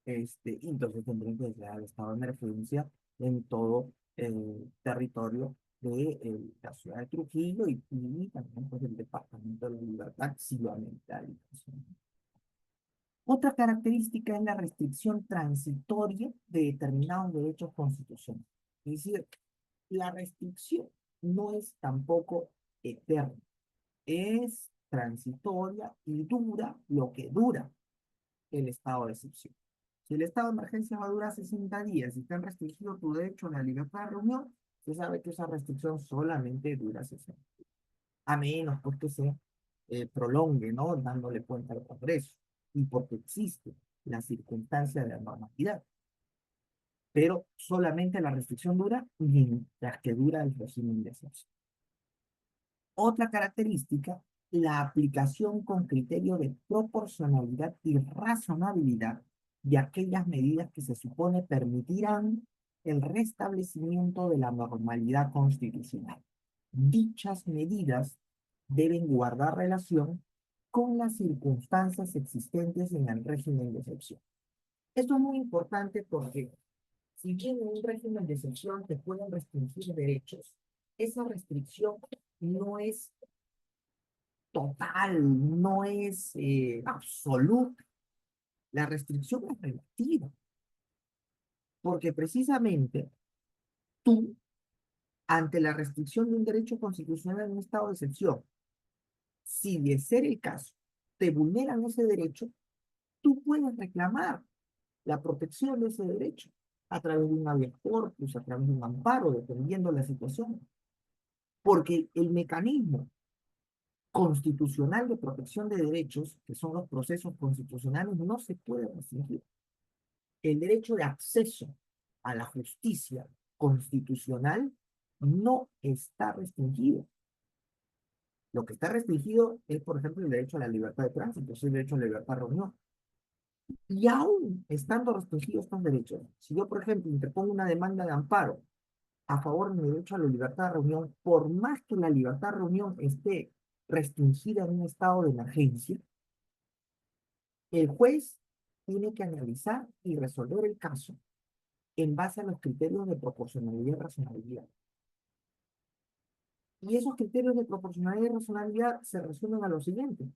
Y entonces tendrían que declarar el estado de emergencia en todo el territorio de la ciudad de Trujillo y también pues, el departamento de La Libertad, si lo amerita la situación. Otra característica es la restricción transitoria de determinados derechos constitucionales. Es decir, la restricción no es tampoco eterna, es transitoria y dura lo que dura el estado de excepción. Si el estado de emergencia va a durar 60 días y está restringido tu derecho a la libertad de reunión, se sabe que esa restricción solamente dura 60 días, a menos pues que se prolongue, ¿no? Dándole cuenta al Congreso y porque existe la circunstancia de la normalidad. Pero solamente la restricción dura mientras que dura el régimen de excepción. Otra característica, la aplicación con criterio de proporcionalidad y razonabilidad de aquellas medidas que se supone permitirán el restablecimiento de la normalidad constitucional. Dichas medidas deben guardar relación con las circunstancias existentes en el régimen de excepción. Esto es muy importante porque si bien en un régimen de excepción te pueden restringir derechos, esa restricción no es total, no es absoluta. La restricción es relativa, porque precisamente tú, ante la restricción de un derecho constitucional en un estado de excepción, si de ser el caso te vulneran ese derecho, tú puedes reclamar la protección de ese derecho a través de un habeas corpus, a través de un amparo, dependiendo de la situación. Porque el mecanismo constitucional de protección de derechos, que son los procesos constitucionales, no se puede restringir. El derecho de acceso a la justicia constitucional no está restringido. Lo que está restringido es, por ejemplo, el derecho a la libertad de tránsito, es el derecho a la libertad de reunión. Y aún estando restringidos estos derechos, si yo, por ejemplo, interpongo una demanda de amparo a favor de mi derecho a la libertad de reunión, por más que la libertad de reunión esté restringida en un estado de emergencia, el juez tiene que analizar y resolver el caso en base a los criterios de proporcionalidad y razonabilidad. Y esos criterios de proporcionalidad y razonabilidad se resumen a lo siguiente.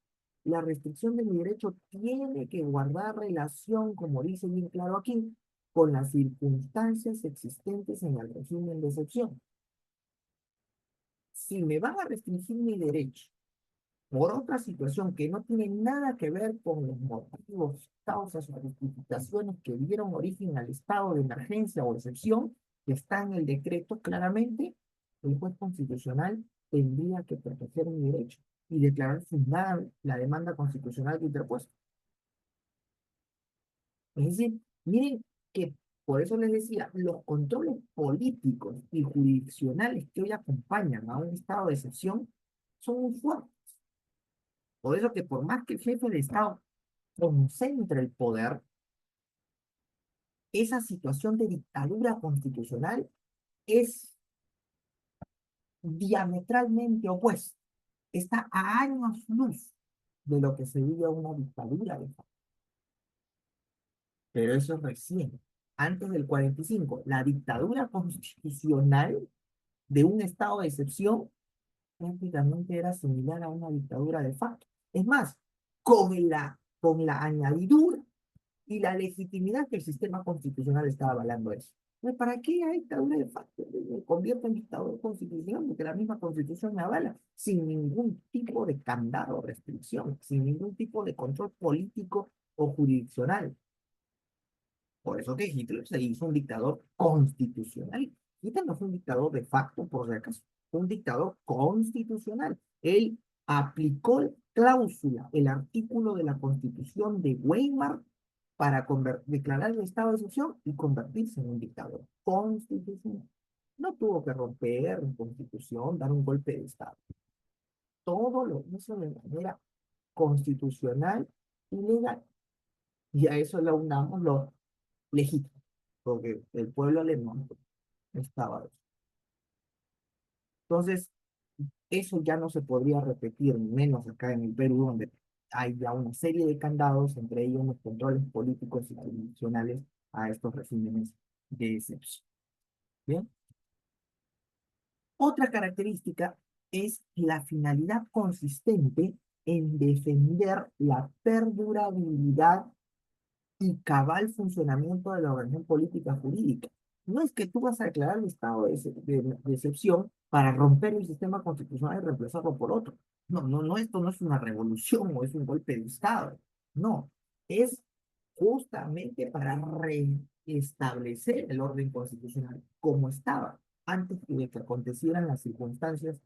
La restricción de mi derecho tiene que guardar relación, como dice bien claro aquí, con las circunstancias existentes en el régimen de excepción. Si me van a restringir mi derecho por otra situación que no tiene nada que ver con los motivos, causas o justificaciones que dieron origen al estado de emergencia o excepción, que está en el decreto claramente, el juez constitucional tendría que proteger mi derecho y declarar fundada la demanda constitucional que interpuesta. Es decir, miren que por eso les decía, los controles políticos y jurisdiccionales que hoy acompañan a un estado de excepción son muy fuertes. Por eso que por más que el jefe de Estado concentre el poder, esa situación de dictadura constitucional es diametralmente opuesta. Está a años luz de lo que sería una dictadura de facto. Pero eso es recién. Antes del 45, la dictadura constitucional de un estado de excepción prácticamente era similar a una dictadura de facto. Es más, con la añadidura y la legitimidad que el sistema constitucional estaba avalando eso. Pues, ¿para qué hay dictadura de facto? Me convierto en dictador constitucional porque la misma constitución me avala, sin ningún tipo de candado o restricción, sin ningún tipo de control político o jurisdiccional. Por eso que Hitler se hizo un dictador constitucional. Hitler no fue un dictador de facto, por si acaso, fue un dictador constitucional. Él aplicó la cláusula, el artículo de la Constitución de Weimar para declarar el estado de excepción y convertirse en un dictador constitucional. No tuvo que romper la Constitución, dar un golpe de estado. Todo lo hizo de manera constitucional y legal. Y a eso le unamos lo legítimo, porque el pueblo alemán estaba. Entonces, eso ya no se podría repetir, menos acá en el Perú, donde hay ya una serie de candados, entre ellos los controles políticos y tradicionales a estos regímenes de excepción. Bien. Otra característica es la finalidad consistente en defender la perdurabilidad y cabal funcionamiento de la organización política jurídica. No es que tú vas a declarar el estado de excepción para romper el sistema constitucional y reemplazarlo por otro. No, no, no, esto no es una revolución o es un golpe de estado. No, es justamente para reestablecer el orden constitucional como estaba antes de que acontecieran las circunstancias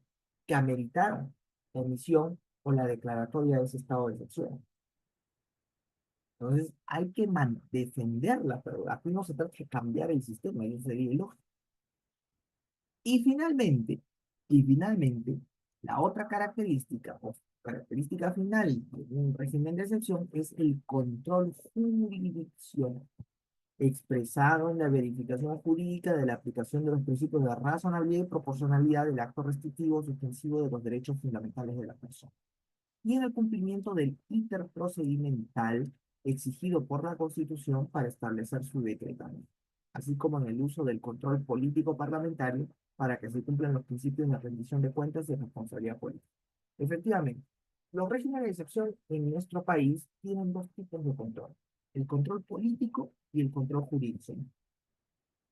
que ameritaron la emisión o la declaratoria de ese estado de excepción. Entonces, hay que defenderla, pero aquí no se trata de cambiar el sistema, eso sería ilógico. Y finalmente, y finalmente, la otra característica, o característica final de un régimen de excepción, es el control jurisdiccional, expresado en la verificación jurídica de la aplicación de los principios de razonabilidad y proporcionalidad del acto restrictivo o suspensivo de los derechos fundamentales de la persona y en el cumplimiento del íter procedimental exigido por la Constitución para establecer su decretamiento, así como en el uso del control político parlamentario para que se cumplan los principios de rendición de cuentas y responsabilidad política. Efectivamente, los regímenes de excepción en nuestro país tienen dos tipos de control, el control político y el control jurídico.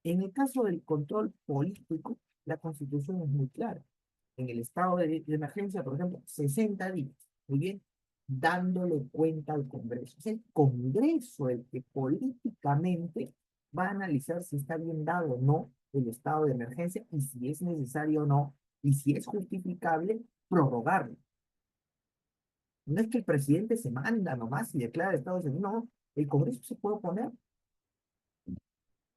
En el caso del control político, la Constitución es muy clara. En el estado de emergencia, por ejemplo, 60 días, muy bien, dándole cuenta al Congreso. Es el Congreso el que políticamente va a analizar si está bien dado o no el estado de emergencia y si es necesario o no, y si es justificable, prorrogarlo. No es que el presidente se manda nomás y declara el estado de excepción, no, el Congreso se puede oponer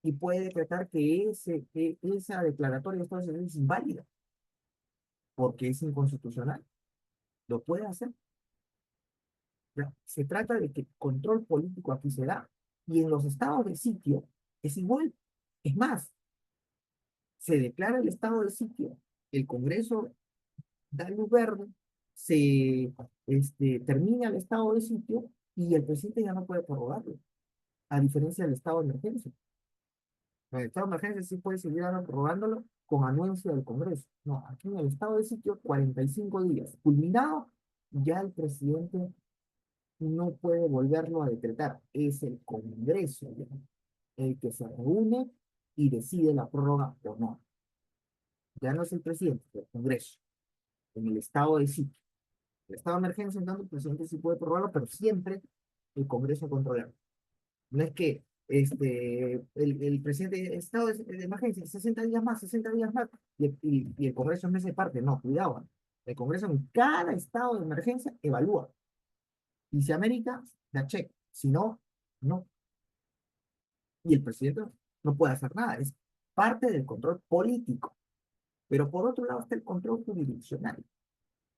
y puede decretar que esa declaratoria de estado de excepción es inválida porque es inconstitucional. Lo puede hacer. Se trata de que el control político aquí se da. Y en los estados de sitio es igual. Es más, se declara el estado de sitio, el Congreso da luz verde, termina el estado de sitio y el presidente ya no puede prorrogarlo, a diferencia del estado de emergencia. En el estado de emergencia sí puede seguir prorrogándolo con anuencia del Congreso. No, aquí en el estado de sitio, 45 días. Culminado, ya el presidente no puede volverlo a decretar. Es el Congreso ya el que se reúne y decide la prórroga o no. Ya no es el presidente, es el Congreso, en el estado de sitio. El estado de emergencia, en tanto, el presidente sí puede prorrogarlo, pero siempre el Congreso controla. No es que el presidente de estado de emergencia, 60 días más, 60 días más, y el Congreso no es de parte. No, cuidado. El Congreso en cada estado de emergencia evalúa. Y si América, da check. Si no, no. Y el presidente no puede hacer nada. Es parte del control político. Pero por otro lado está el control jurisdiccional.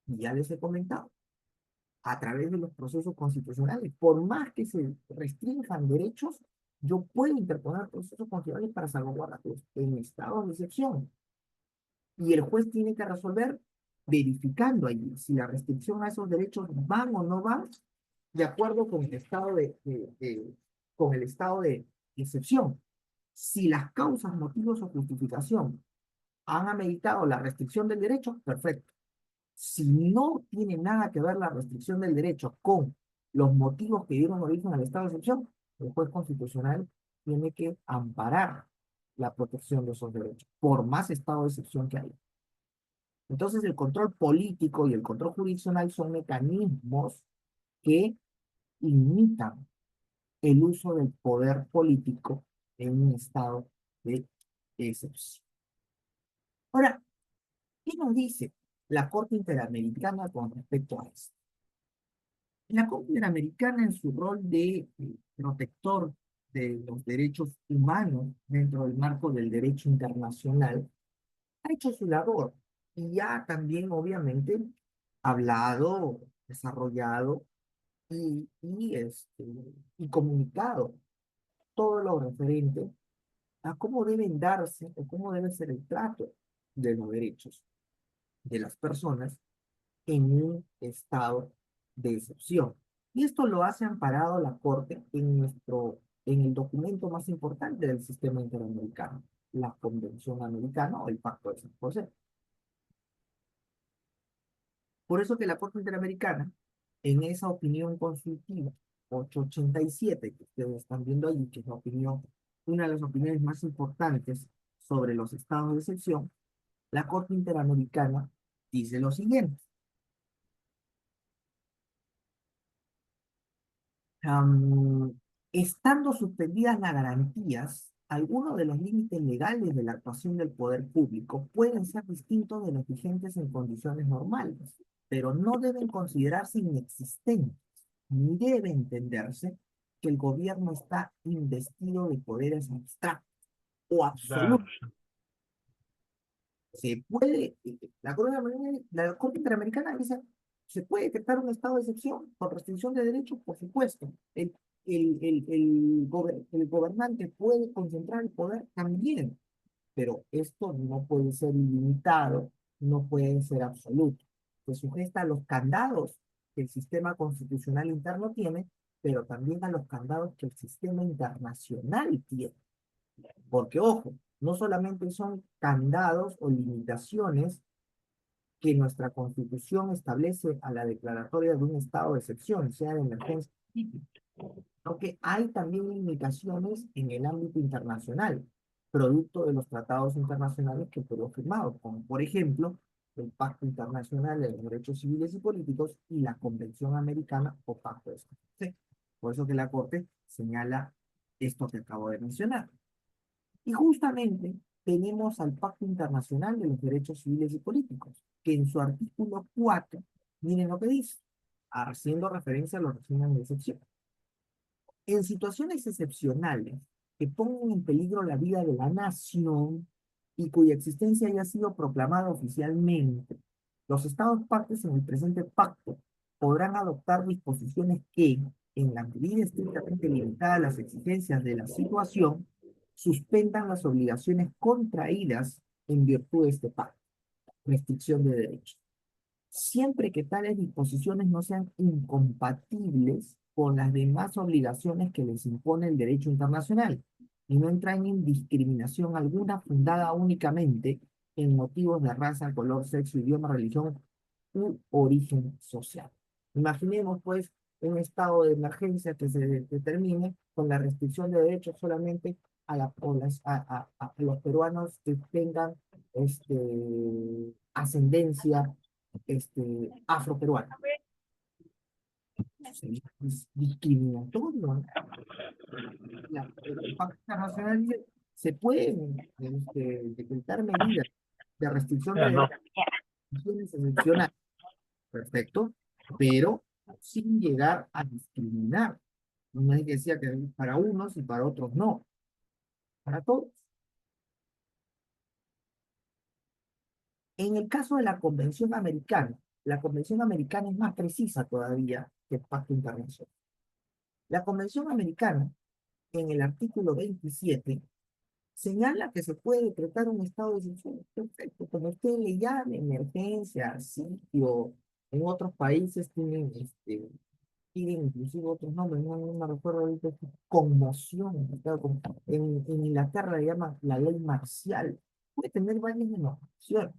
Y ya les he comentado, a través de los procesos constitucionales, por más que se restrinjan derechos, yo puedo interponer procesos constitucionales para salvaguardarlos en estado de excepción. Y el juez tiene que resolver verificando allí si la restricción a esos derechos van o no van de acuerdo con el estado con el estado de excepción. Si las causas, motivos o justificación han ameritado la restricción del derecho, perfecto. Si no tiene nada que ver la restricción del derecho con los motivos que dieron origen al estado de excepción, el juez constitucional tiene que amparar la protección de esos derechos, por más estado de excepción que haya. Entonces, el control político y el control jurisdiccional son mecanismos que limitan el uso del poder político en un estado de excepción. Ahora, ¿qué nos dice la Corte Interamericana con respecto a esto? La Corte Interamericana, en su rol de protector de los derechos humanos dentro del marco del derecho internacional, ha hecho su labor y ha también, obviamente, hablado, desarrollado y comunicado todo lo referente a cómo deben darse o cómo debe ser el trato de los derechos de las personas en un estado de excepción. Y esto lo hace amparado la Corte en el documento más importante del sistema interamericano, la Convención Americana o el Pacto de San José. Por eso que la Corte Interamericana, en esa opinión consultiva 887 que ustedes están viendo ahí, que es la opinión, una de las opiniones más importantes sobre los estados de excepción, la Corte Interamericana dice lo siguiente. Am, Estando suspendidas las garantías, algunos de los límites legales de la actuación del poder público pueden ser distintos de los vigentes en condiciones normales, pero no deben considerarse inexistentes, ni debe entenderse que el gobierno está investido de poderes abstractos o absolutos. Se puede, la Corte Interamericana dice, se puede decretar un estado de excepción con restricción de derechos, por supuesto. El gobernante puede concentrar el poder también, pero esto no puede ser ilimitado, no puede ser absoluto. Se sujeta a los candados que el sistema constitucional interno tiene, pero también a los candados que el sistema internacional tiene. Porque, ojo, no solamente son candados o limitaciones que nuestra Constitución establece a la declaratoria de un estado de excepción, sea de emergencia, sino que hay también limitaciones en el ámbito internacional, producto de los tratados internacionales que fueron firmados, como por ejemplo el Pacto Internacional de los Derechos Civiles y Políticos y la Convención Americana o Pacto de San José. Por eso que la Corte señala esto que acabo de mencionar. Y justamente tenemos al Pacto Internacional de los Derechos Civiles y Políticos, que en su artículo 4, miren lo que dice, haciendo referencia a los regímenes de excepción. En situaciones excepcionales que pongan en peligro la vida de la nación y cuya existencia haya sido proclamada oficialmente, los Estados partes en el presente pacto podrán adoptar disposiciones que, en la medida estrictamente limitada a las exigencias de la situación, suspendan las obligaciones contraídas en virtud de este pacto. Restricción de derechos siempre que tales disposiciones no sean incompatibles con las demás obligaciones que les impone el derecho internacional y no entran en discriminación alguna fundada únicamente en motivos de raza, color, sexo, idioma, religión u origen social. Imaginemos, pues, un estado de emergencia que se determine con la restricción de derechos solamente a los peruanos que tengan ascendencia afroperuana. Es discriminatorio, ¿no? El Pacto Internacional dice, se pueden decretar medidas de restricción de derechos excepcionales, perfecto, pero sin llegar a discriminar. No es que decía que para unos y para otros no, para todos. En el caso de la Convención Americana es más precisa todavía que el Pacto Internacional. La Convención Americana, en el artículo 27, señala que se puede decretar un estado de excepción. Perfecto, como usted le llame, emergencia, sitio, en otros países tienen inclusive otros nombres, no me recuerdo ahorita, conmoción, claro, en Inglaterra le llaman la ley marcial, Puede tener varias denominaciones,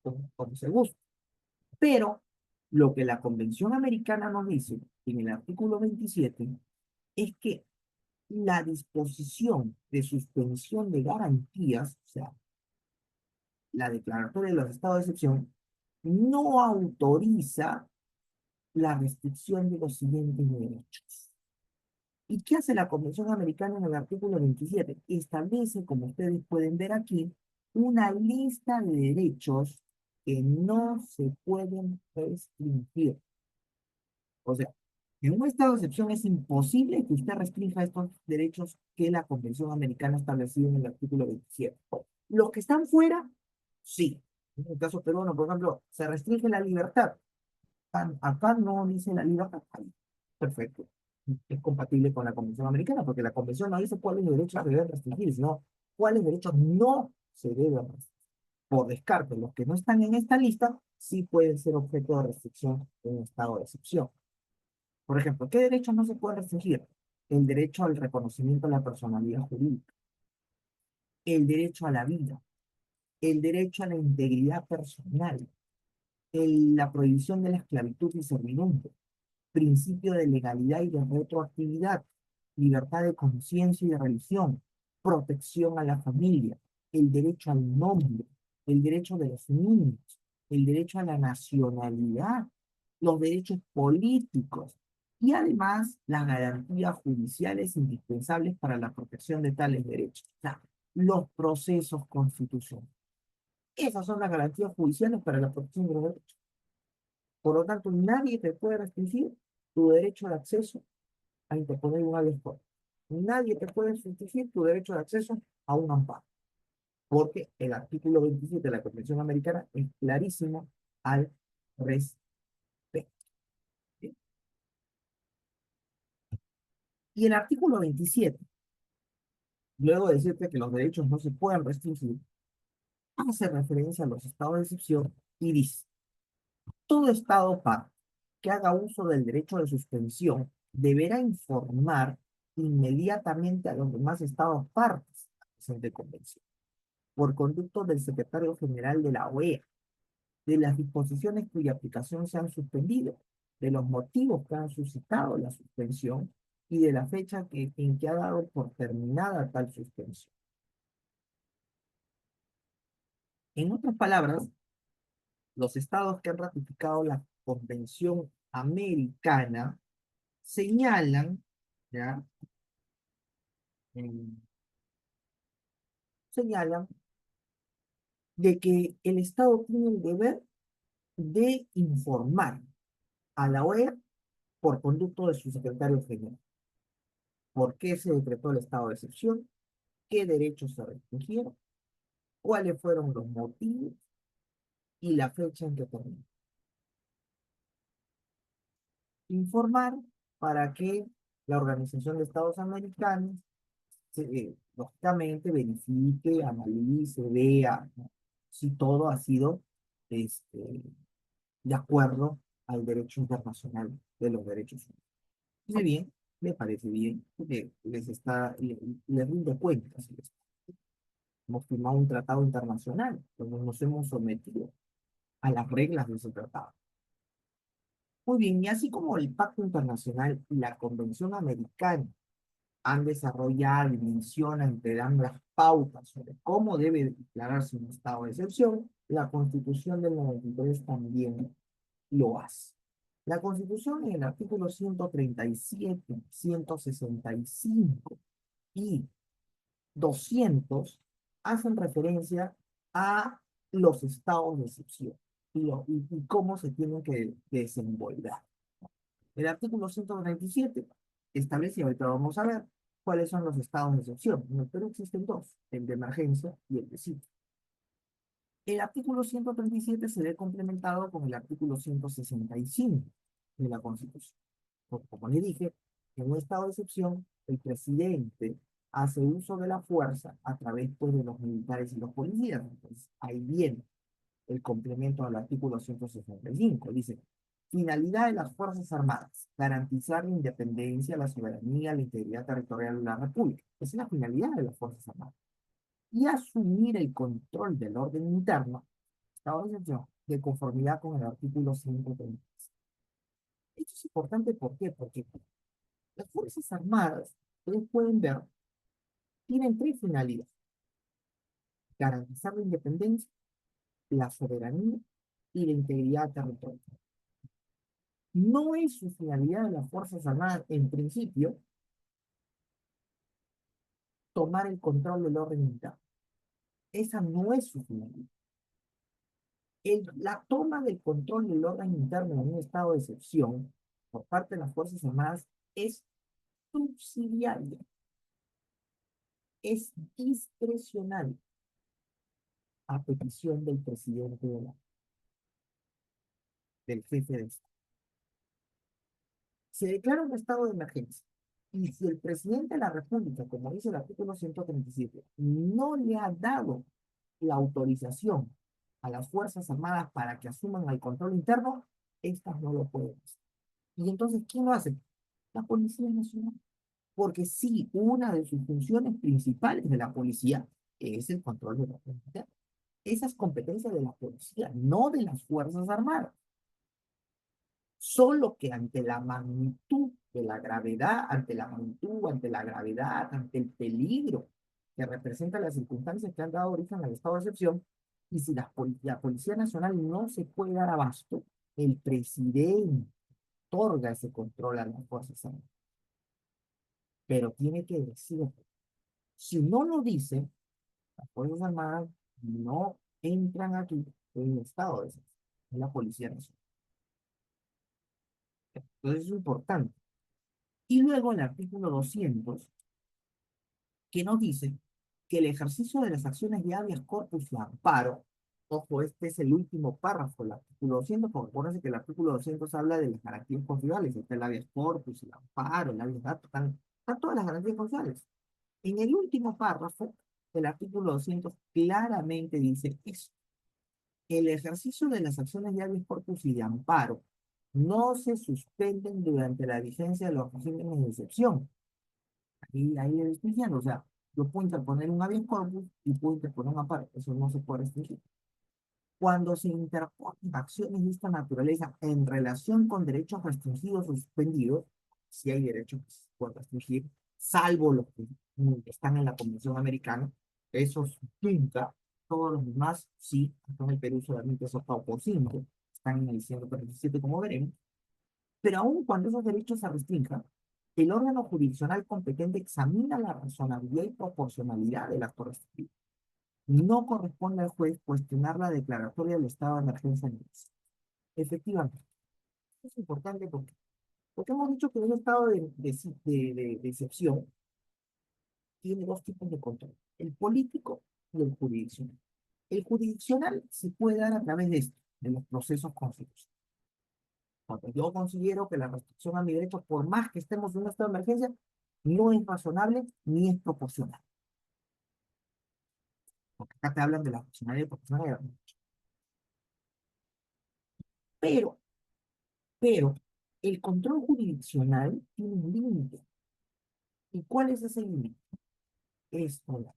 como se gusta. Pero lo que la Convención Americana nos dice en el artículo 27 es que la disposición de suspensión de garantías, o sea, la declaratoria de los estados de excepción, no autoriza la restricción de los siguientes derechos. ¿Y qué hace la Convención Americana en el artículo 27? Establece, como ustedes pueden ver aquí, una lista de derechos que no se pueden restringir. O sea, en un estado de excepción es imposible que usted restrinja estos derechos que la Convención Americana ha establecido en el artículo 27. Los que están fuera, sí. En el caso peruano, por ejemplo, se restringe la libertad. Acá no dice la libertad. Ahí, perfecto. Es compatible con la Convención Americana, porque la Convención no dice cuáles derechos se deben restringir, sino cuáles derechos no se deben restringir. Por descarte, los que no están en esta lista sí pueden ser objeto de restricción en estado de excepción. Por ejemplo, ¿qué derechos no se pueden restringir? El derecho al reconocimiento de la personalidad jurídica, el derecho a la vida, el derecho a la integridad personal, la prohibición de la esclavitud y servidumbre, principio de legalidad y de retroactividad, libertad de conciencia y de religión, protección a la familia, el derecho al nombre, el derecho de los niños, el derecho a la nacionalidad, los derechos políticos y además las garantías judiciales indispensables para la protección de tales derechos. O sea, los procesos constitucionales. Esas son las garantías judiciales para la protección de los derechos. Por lo tanto, nadie te puede restringir tu derecho de acceso a interponer un habeas corpus. Nadie te puede restringir tu derecho de acceso a un amparo, porque el artículo 27 de la Convención Americana es clarísimo al respecto. ¿Sí? Y el artículo 27, luego de decirte que los derechos no se pueden restringir, hace referencia a los estados de excepción y dice: todo Estado parte que haga uso del derecho de suspensión deberá informar inmediatamente a los demás Estados partes a la presente convención, por conducto del secretario general de la OEA, de las disposiciones cuya aplicación se han suspendido, de los motivos que han suscitado la suspensión y de la fecha en que ha dado por terminada tal suspensión. En otras palabras, los estados que han ratificado la Convención Americana señalan, ¿ya? Eh, señalan de que el Estado tiene el deber de informar a la OEA por conducto de su secretario general por qué se decretó el estado de excepción, qué derechos se restringieron, cuáles fueron los motivos y la fecha en que terminó. Informar para que la Organización de Estados Americanos lógicamente verifique, analice, vea, ¿no?, si todo ha sido de acuerdo al derecho internacional de los derechos humanos. Dice bien, me parece bien, porque les rinde cuentas. Hemos firmado un tratado internacional, donde nos hemos sometido a las reglas de ese tratado. Muy bien, y así como el Pacto Internacional y la Convención Americana han desarrollado y mencionan, te dan las pautas sobre cómo debe declararse un estado de excepción, la Constitución del 93 también lo hace. La Constitución en el artículo 137, 165 y 200 hacen referencia a los estados de excepción y cómo se tienen que desenvolver. El artículo 137 establece, ahorita vamos a ver, cuáles son los estados de excepción. En el Perú existen dos: el de emergencia y el de sitio. El artículo 137 se ve complementado con el artículo 165 de la Constitución. Porque, como le dije, en un estado de excepción, el presidente hace uso de la fuerza a través, pues, de los militares y los policías. Entonces, ahí viene el complemento al artículo 165. Dice: finalidad de las Fuerzas Armadas: garantizar la independencia, la soberanía, la integridad territorial de la República. Esa es la finalidad de las Fuerzas Armadas. y asumir el control del orden interno, estado de excepción, de conformidad con el artículo 130. Esto es importante, ¿por qué? Porque las Fuerzas Armadas, ustedes pueden ver, tienen tres finalidades: garantizar la independencia, la soberanía y la integridad territorial. No es su finalidad de las Fuerzas Armadas, en principio, tomar el control del orden interno. Esa no es su finalidad. La toma del control del orden interno en un estado de excepción por parte de las Fuerzas Armadas es subsidiaria, es discrecional a petición del presidente del jefe de Estado. Se declara un estado de emergencia. Y si el presidente de la República, como dice el artículo 137, no le ha dado la autorización a las Fuerzas Armadas para que asuman el control interno, estas no lo pueden hacer. Y entonces, ¿quién lo hace? La Policía Nacional. Porque sí, una de sus funciones principales de la policía es el control de la orden interna. Esa es competencia de la policía, no de las Fuerzas Armadas. Solo que ante la magnitud de la gravedad, ante la magnitud, ante la gravedad, ante el peligro que representan las circunstancias que han dado origen al estado de excepción, y si la Policía Nacional no se puede dar abasto, el presidente otorga ese control a las Fuerzas Armadas. Pero tiene que decirlo. Si no lo dice, las Fuerzas Armadas no entran aquí en el estado de excepción, en la Policía Nacional. Entonces es importante. Y luego el artículo 200, que nos dice que el ejercicio de las acciones de habeas corpus y amparo, ojo, este es el último párrafo del artículo 200, porque acuérdense que el artículo 200 habla de las garantías constitucionales, está el habeas corpus, el amparo, el habeas datos, están todas las garantías constitucionales. En el último párrafo del artículo 200 claramente dice eso: el ejercicio de las acciones de habeas corpus y de amparo no se suspenden durante la vigencia de los regímenes de excepción. Ahí le estoy diciendo, o sea, yo puedo interponer un habeas corpus y puedo interponer un amparo, eso no se puede restringir. Cuando se interponen acciones de esta naturaleza en relación con derechos restringidos o suspendidos, si hay derechos que se pueden restringir, salvo los que están en la Convención Americana, esos nunca, todos los demás, sí, acá en el Perú solamente es optado por 5, están en el 137 como veremos, pero aun cuando esos derechos se restrinjan, el órgano jurisdiccional competente examina la razonabilidad y proporcionalidad del acto restringido. No corresponde al juez cuestionar la declaratoria del estado de emergencia en el. Efectivamente, es importante porque hemos dicho que un estado de excepción tiene dos tipos de control: el político y el jurisdiccional. El jurisdiccional se puede dar a través de esto, de los procesos constitucionales. Cuando yo considero que la restricción a mi derecho, por más que estemos en un estado de emergencia, no es razonable ni es proporcional. Porque acá te hablan de la racionalidad y proporcionalidad. Pero, pero, el control jurisdiccional tiene un límite. ¿Y cuál es ese límite? Esto: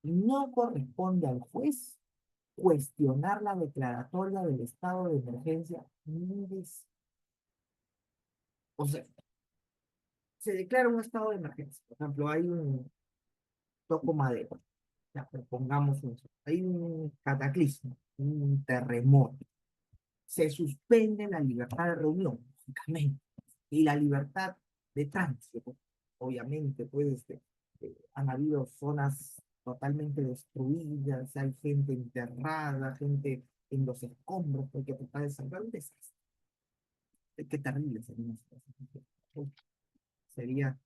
no corresponde al juez cuestionar la declaratoria del estado de emergencia ni de. O sea, se declara un estado de emergencia. Por ejemplo, hay un toco madera. Ya, propongamos hay un cataclismo, un terremoto. Se suspende la libertad de reunión, lógicamente, y la libertad de tránsito. Obviamente, pues, han habido zonas totalmente destruidas, hay gente enterrada, gente en los escombros, que hay que tratar de salvar. Un desastre. Qué terrible sería una situación. Sería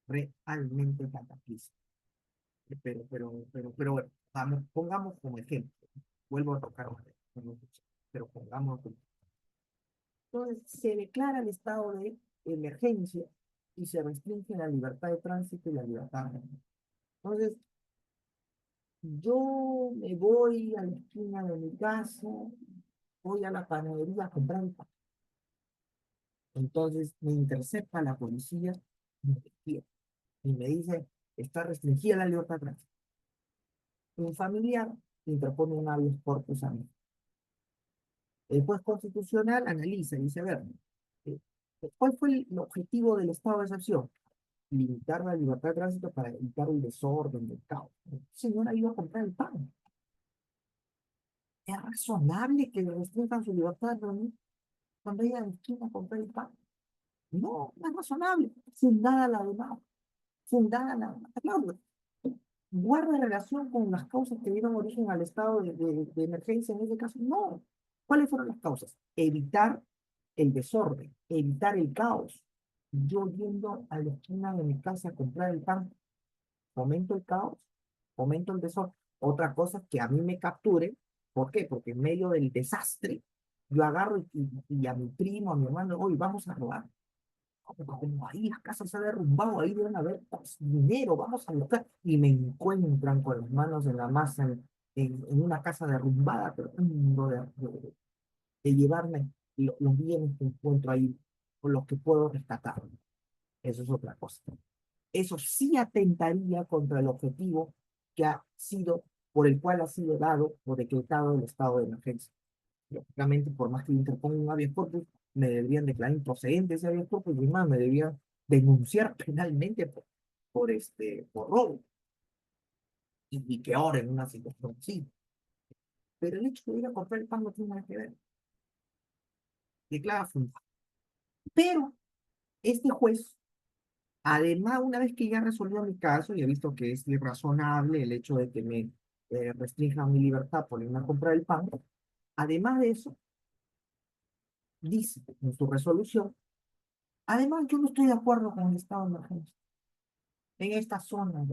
realmente cataclismo. Pero bueno, pongamos como ejemplo. Vuelvo a tocar madera, pero pongamos. Entonces, se declara el estado de emergencia y se restringe la libertad de tránsito y la libertad de reunión. Entonces, yo me voy a la esquina de mi casa, voy a la panadería a comprar el pan. Entonces, me intercepta la policía, me detiene y me dice: está restringida la libertad de tránsito. un familiar interpone un habeas corpus a mí. El juez constitucional analiza y dice, a ver, eh, ¿cuál fue el objetivo del estado de excepción? Limitar la libertad de tránsito para evitar el desorden, el caos. El señor ha ido a comprar el pan. ¿Es razonable que le restrinjan su libertad de reunión cuando ella en la esquina a comprar el pan? No, no es razonable. Fundada la demanda. Fundada la demanda. Claro, ¿guarda relación con las causas que dieron origen al estado de emergencia en ese caso? No. ¿Cuáles fueron las causas? Evitar el desorden, evitar el caos. Yo yendo a la esquina de mi casa a comprar el pan, fomento el caos, fomento el desorden. Otra cosa es que a mí me capture. ¿Por qué? Porque en medio del desastre, yo agarro y a mi primo, a mi hermano, hoy vamos a robar. Como ahí las casas se han derrumbado, ahí deben haber pues, dinero, vamos a buscar. Y me encuentran con las manos en la masa en una casa derrumbada, tratando de llevarme los bienes que encuentro ahí, con los que puedo rescatar. Eso es otra cosa. Eso sí atentaría contra el objetivo que ha sido, por el cual ha sido dado o decretado el estado de emergencia. Lógicamente, por más que yo interponga un habeas corpus, me deberían declarar improcedente ese habeas corpus y más me deberían denunciar penalmente por robo. Y que ahora en una situación así. Pero el hecho de ir a comprar el pan no tiene nada que ver. Declara fundado. Pero este juez, además, una vez que ya resolvió mi caso y he visto que es irrazonable el hecho de que me restrinjan mi libertad por irme a comprar el pan, además de eso, dice en su resolución, además yo no estoy de acuerdo con el estado de emergencia en esta zona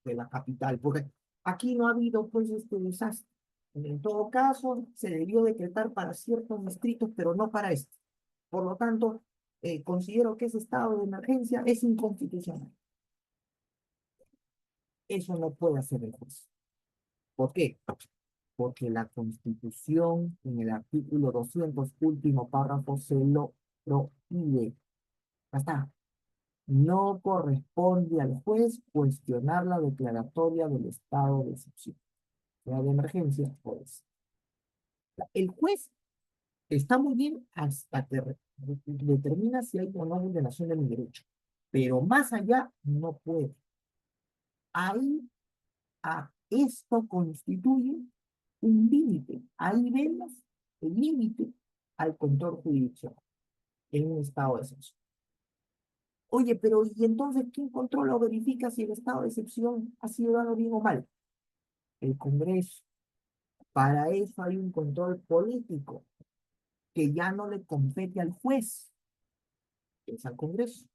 de la capital, porque aquí no ha habido pues este desastre. En todo caso, se debió decretar para ciertos distritos, pero no para este. Por lo tanto, considero que ese estado de emergencia es inconstitucional. Eso no puede hacer el juez. ¿Por qué? Porque la Constitución, en el artículo 200, último párrafo, se lo prohíbe. Ya está. No corresponde al juez cuestionar la declaratoria del estado de excepción. La de emergencia, pues. El juez está muy bien hasta que determina si hay o no vulneración de mi derecho. Pero más allá no puede. Ahí esto constituye un límite. Ahí vemos el límite al control judicial en un estado de excepción. Oye, pero ¿y entonces quién controla o verifica si el estado de excepción ha sido dado bien o mal? El Congreso. Para eso hay un control político que ya no le compete al juez, es al Congreso.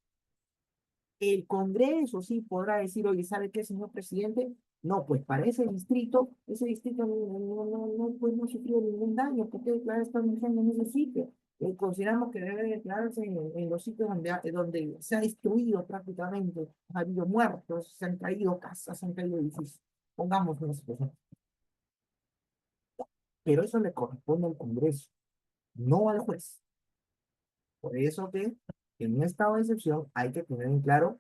El Congreso sí podrá decir, oye, ¿sabe qué, señor presidente? No, pues para ese distrito pues, no sufrió ningún daño, porque declarar esta emergencia en ese sitio. Consideramos que debe declararse en los sitios donde se ha destruido prácticamente, ha habido muertos, se han caído casas, se han caído edificios. Pongamos una situación. Pero eso le corresponde al Congreso, no al juez. Por eso que en un estado de excepción hay que tener en claro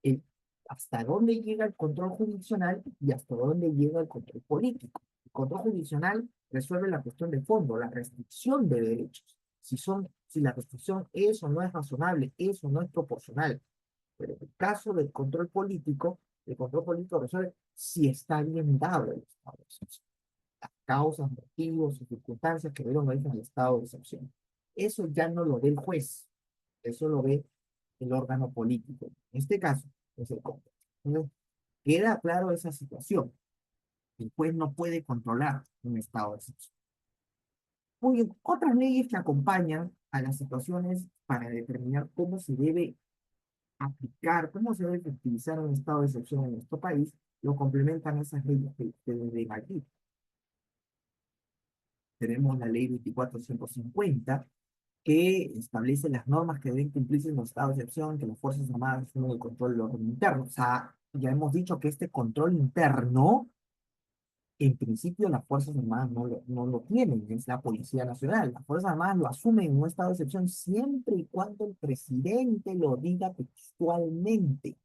el, hasta dónde llega el control jurisdiccional y hasta dónde llega el control político. El control jurisdiccional resuelve la cuestión de fondo, la restricción de derechos. Si la restricción es o no es razonable, es o no es proporcional. Pero en el caso del control político, el control político resuelve si está bien dado el estado de excepción. Las causas, motivos y circunstancias que dieron origen al estado de excepción. Eso ya no lo ve el juez, eso lo ve el órgano político. En este caso, es el Congreso. Entonces, queda claro esa situación. El juez no puede controlar un estado de excepción. Muy bien, otras leyes que acompañan a las situaciones para determinar cómo se debe aplicar, cómo se debe efectivizar un estado de excepción en nuestro país, lo complementan esas leyes que ven aquí. Tenemos la ley 24.150, que establece las normas que deben cumplirse en los estados de excepción, que las Fuerzas Armadas asumen el control del orden interno. O sea, ya hemos dicho que este control interno, en principio las Fuerzas Armadas no lo tienen, es la Policía Nacional. Las Fuerzas Armadas lo asumen en un estado de excepción siempre y cuando el presidente lo diga textualmente.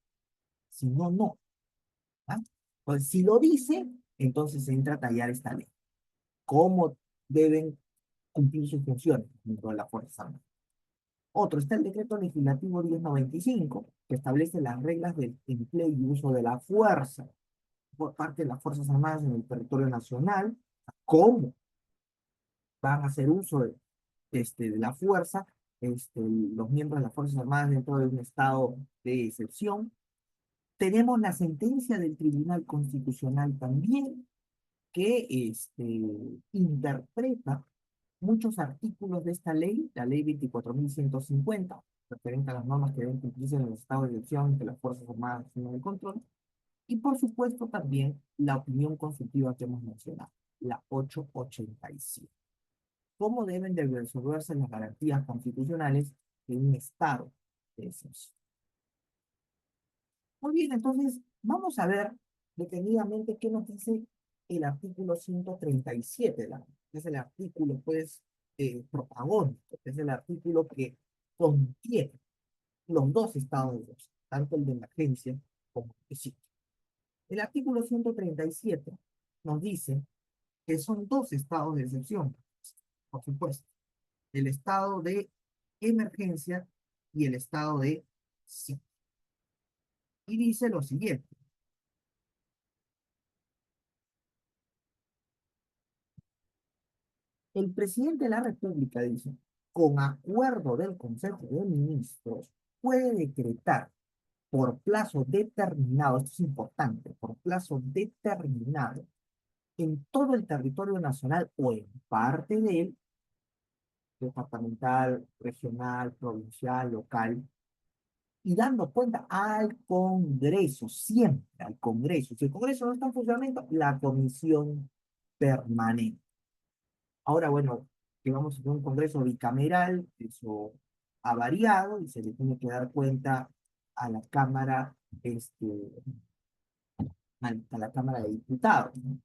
Si no, no. ¿Ah? Pues si lo dice, Entonces entra a tallar esta ley. ¿Cómo deben cumplir sus funciones dentro de las Fuerzas Armadas? Otro está el decreto legislativo 1095, que establece las reglas del empleo y uso de la fuerza por parte de las Fuerzas Armadas en el territorio nacional, cómo van a hacer uso de la fuerza los miembros de las Fuerzas Armadas dentro de un estado de excepción. Tenemos la sentencia del Tribunal Constitucional también, que interpreta muchos artículos de esta ley, la ley 24.150, referente a las normas que deben cumplirse en el estado de excepción que las Fuerzas Armadas tienen el control, y por supuesto también la opinión consultiva que hemos mencionado, la 887. ¿Cómo deben de resolverse las garantías constitucionales en un estado de excepción? Muy bien, entonces vamos a ver detenidamente qué nos dice el artículo 137, que es el artículo, pues, protagónico, que es el artículo que contiene los dos estados de excepción, tanto el de emergencia como el de sitio. El artículo 137 nos dice que son dos estados de excepción, por supuesto, el estado de emergencia y el estado de sitio. Y dice lo siguiente: el presidente de la República, dice, con acuerdo del Consejo de Ministros, puede decretar por plazo determinado, esto es importante, por plazo determinado, en todo el territorio nacional o en parte de él, departamental, regional, provincial, local, y dando cuenta al Congreso, siempre al Congreso. Si el Congreso no está en funcionamiento, la comisión permanente. Ahora, bueno, que vamos a tener un Congreso bicameral, eso ha variado y se le tiene que dar cuenta a la Cámara, a la Cámara de Diputados, ¿no?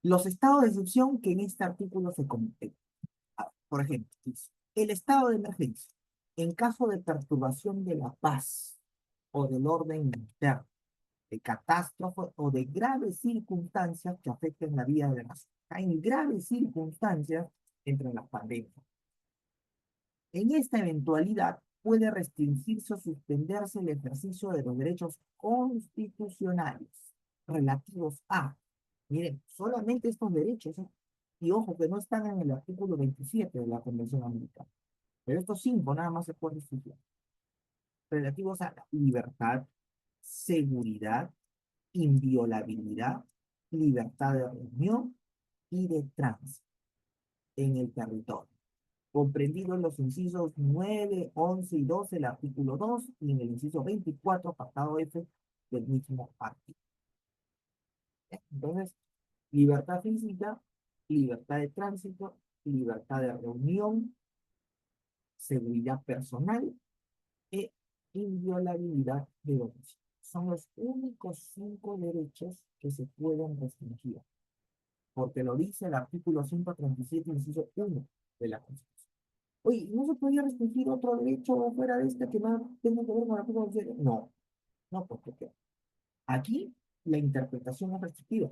Los estados de excepción que en este artículo se cometen. Por ejemplo, dice, el estado de emergencia, en caso de perturbación de la paz o del orden interno, de catástrofe o de graves circunstancias que afecten la vida de la nación. En graves circunstancias entre las pandemias. En esta eventualidad puede restringirse o suspenderse el ejercicio de los derechos constitucionales relativos a, miren, solamente estos derechos, ¿eh? Y ojo que no están en el artículo 27 de la Convención Americana, pero estos cinco nada más se pueden restringir, relativos a la libertad, seguridad, inviolabilidad, libertad de reunión y de tránsito en el territorio, comprendido en los incisos 9, 11 y 12 del artículo 2 y en el inciso 24, apartado F del mismo artículo. Entonces, libertad física, libertad de tránsito, libertad de reunión, seguridad personal e inviolabilidad de domicilio. Son los únicos 5 derechos que se pueden restringir, porque lo dice el artículo 137, inciso 1 de la Constitución. Oye, ¿no se podía restringir otro derecho fuera de este que no tenga que ver con el artículo 27? No, no, porque aquí la interpretación es restrictiva.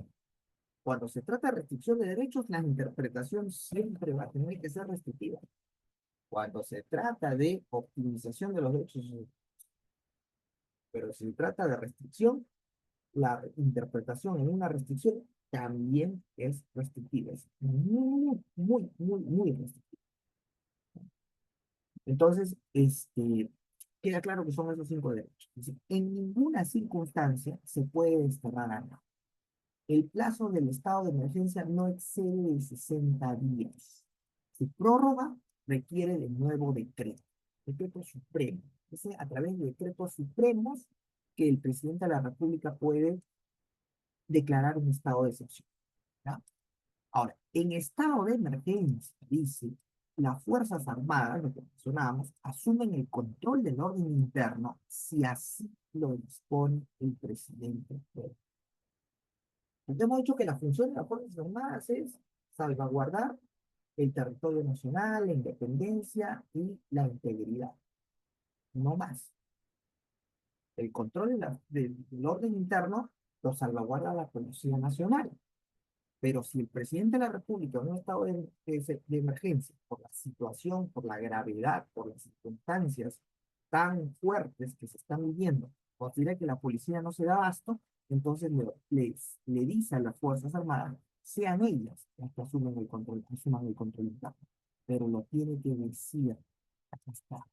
Cuando se trata de restricción de derechos, la interpretación siempre va a tener que ser restrictiva. Cuando se trata de optimización de los derechos, pero si se trata de restricción, la interpretación en una restricción también es restrictiva. Es muy, muy, muy, muy restrictiva. Entonces, queda claro que son esos 5 derechos. Es decir, en ninguna circunstancia se puede desterrar a nadie. El plazo del estado de emergencia no excede de 60 días. Su prórroga requiere de nuevo decreto supremo. Es a través de decretos supremos que el presidente de la República puede declarar un estado de excepción, ¿ya? Ahora, en estado de emergencia, dice, las Fuerzas Armadas, lo que mencionábamos, asumen el control del orden interno si así lo dispone el presidente. Entonces hemos dicho que la función de las Fuerzas Armadas es salvaguardar el territorio nacional, la independencia y la integridad. No más. El control del orden interno lo salvaguarda la Policía Nacional. Pero si el presidente de la República, en un estado de emergencia, por la situación, por la gravedad, por las circunstancias tan fuertes que se están viviendo, considera que la policía no se da abasto, entonces le dice a las Fuerzas Armadas, sean ellas las que asuman el control interno. Pero lo tiene que decir, acá está,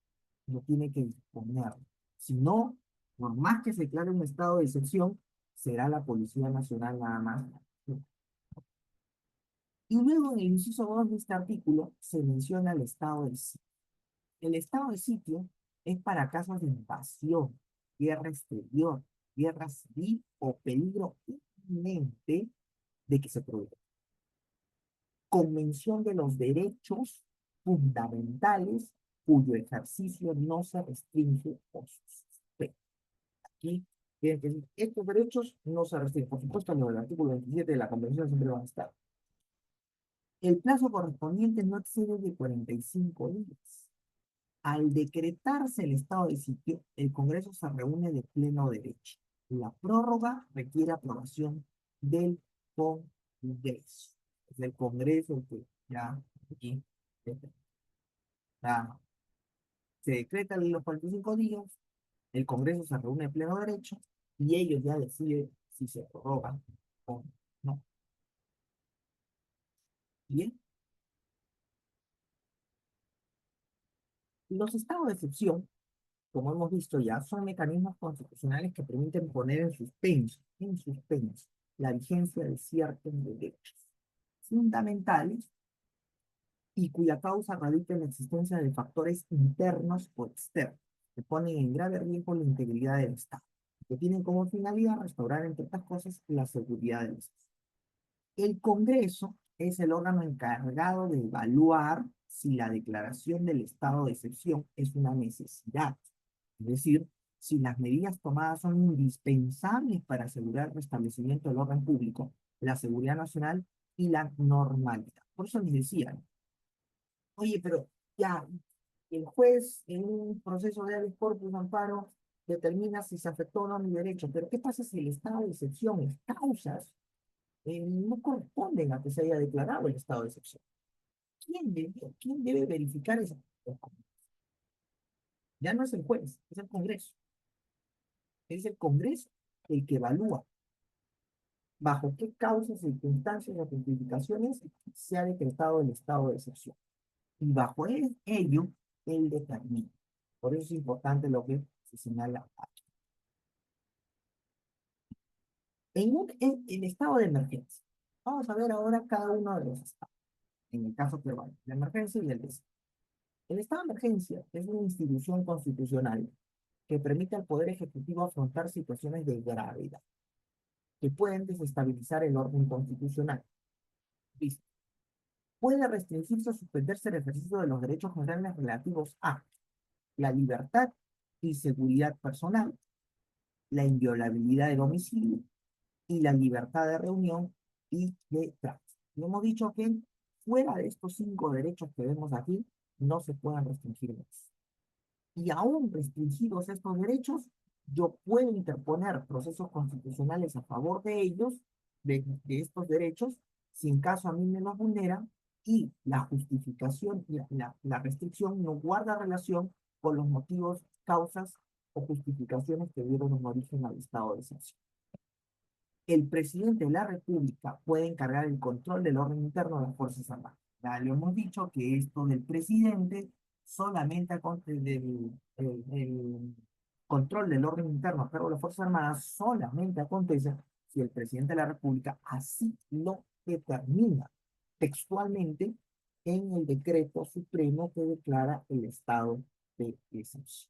lo tiene que disponer. Si no, por más que se declare un estado de excepción, será la Policía Nacional nada más. Y luego en el inciso 2 de este artículo se menciona el estado de sitio. El estado de sitio es para casos de invasión, guerra exterior, guerra civil o peligro inminente de que se produzca. Convención de los derechos fundamentales cuyo ejercicio no se restringe o se suspende. Aquí tienen que decir, estos derechos no se restringen. Por supuesto, en el artículo 27 de la Convención siempre van a estar. El plazo correspondiente no excede de 45 días. Al decretarse el estado de sitio, el Congreso se reúne de pleno derecho. La prórroga requiere aprobación del Congreso. Es el Congreso el que ya aquí ya se decretan los 45 días, el Congreso se reúne de pleno derecho y ellos ya deciden si se prorrogan o no. Bien, los estados de excepción, como hemos visto ya, son mecanismos constitucionales que permiten poner en suspenso, la vigencia de ciertos derechos fundamentales y cuya causa radica en la existencia de factores internos o externos que ponen en grave riesgo la integridad del Estado, que tienen como finalidad restaurar, entre otras cosas, la seguridad del Estado. El Congreso es el órgano encargado de evaluar si la declaración del estado de excepción es una necesidad, es decir, si las medidas tomadas son indispensables para asegurar el restablecimiento del orden público, la seguridad nacional y la normalidad. Por eso les decía, oye, pero ya, el juez en un proceso de habeas corpus amparo determina si se afectó o no mi derecho, pero ¿qué pasa si el estado de excepción, las causas, no corresponden a que se haya declarado el estado de excepción? ¿Quién debe verificar eso? Ya no es el juez, es el Congreso. Es el Congreso el que evalúa bajo qué causas, circunstancias o justificaciones se ha decretado el estado de excepción. Y bajo ello, él determina. Por eso es importante lo que se señala aquí. En estado de emergencia, vamos a ver ahora cada uno de los estados. En el caso peruano, la emergencia y el desastre. El estado de emergencia es una institución constitucional que permite al Poder Ejecutivo afrontar situaciones de gravedad que pueden desestabilizar el orden constitucional. Listo. Puede restringirse o suspenderse el ejercicio de los derechos generales relativos a la libertad y seguridad personal, la inviolabilidad del domicilio y la libertad de reunión y de tránsito. Y hemos dicho que fuera de estos 5 derechos que vemos aquí, no se pueden restringir más. Y aún restringidos estos derechos, yo puedo interponer procesos constitucionales a favor de ellos, de estos derechos, si en caso a mí me los vulneran, y la justificación, la restricción no guarda relación con los motivos, causas o justificaciones que dieron un origen al estado de excepción. El presidente de la República puede encargar el control del orden interno de las Fuerzas Armadas. Ya le hemos dicho que esto del presidente solamente el control del orden interno a cargo de las Fuerzas Armadas solamente acontece si el presidente de la República así lo determina textualmente en el decreto supremo que declara el estado de excepción.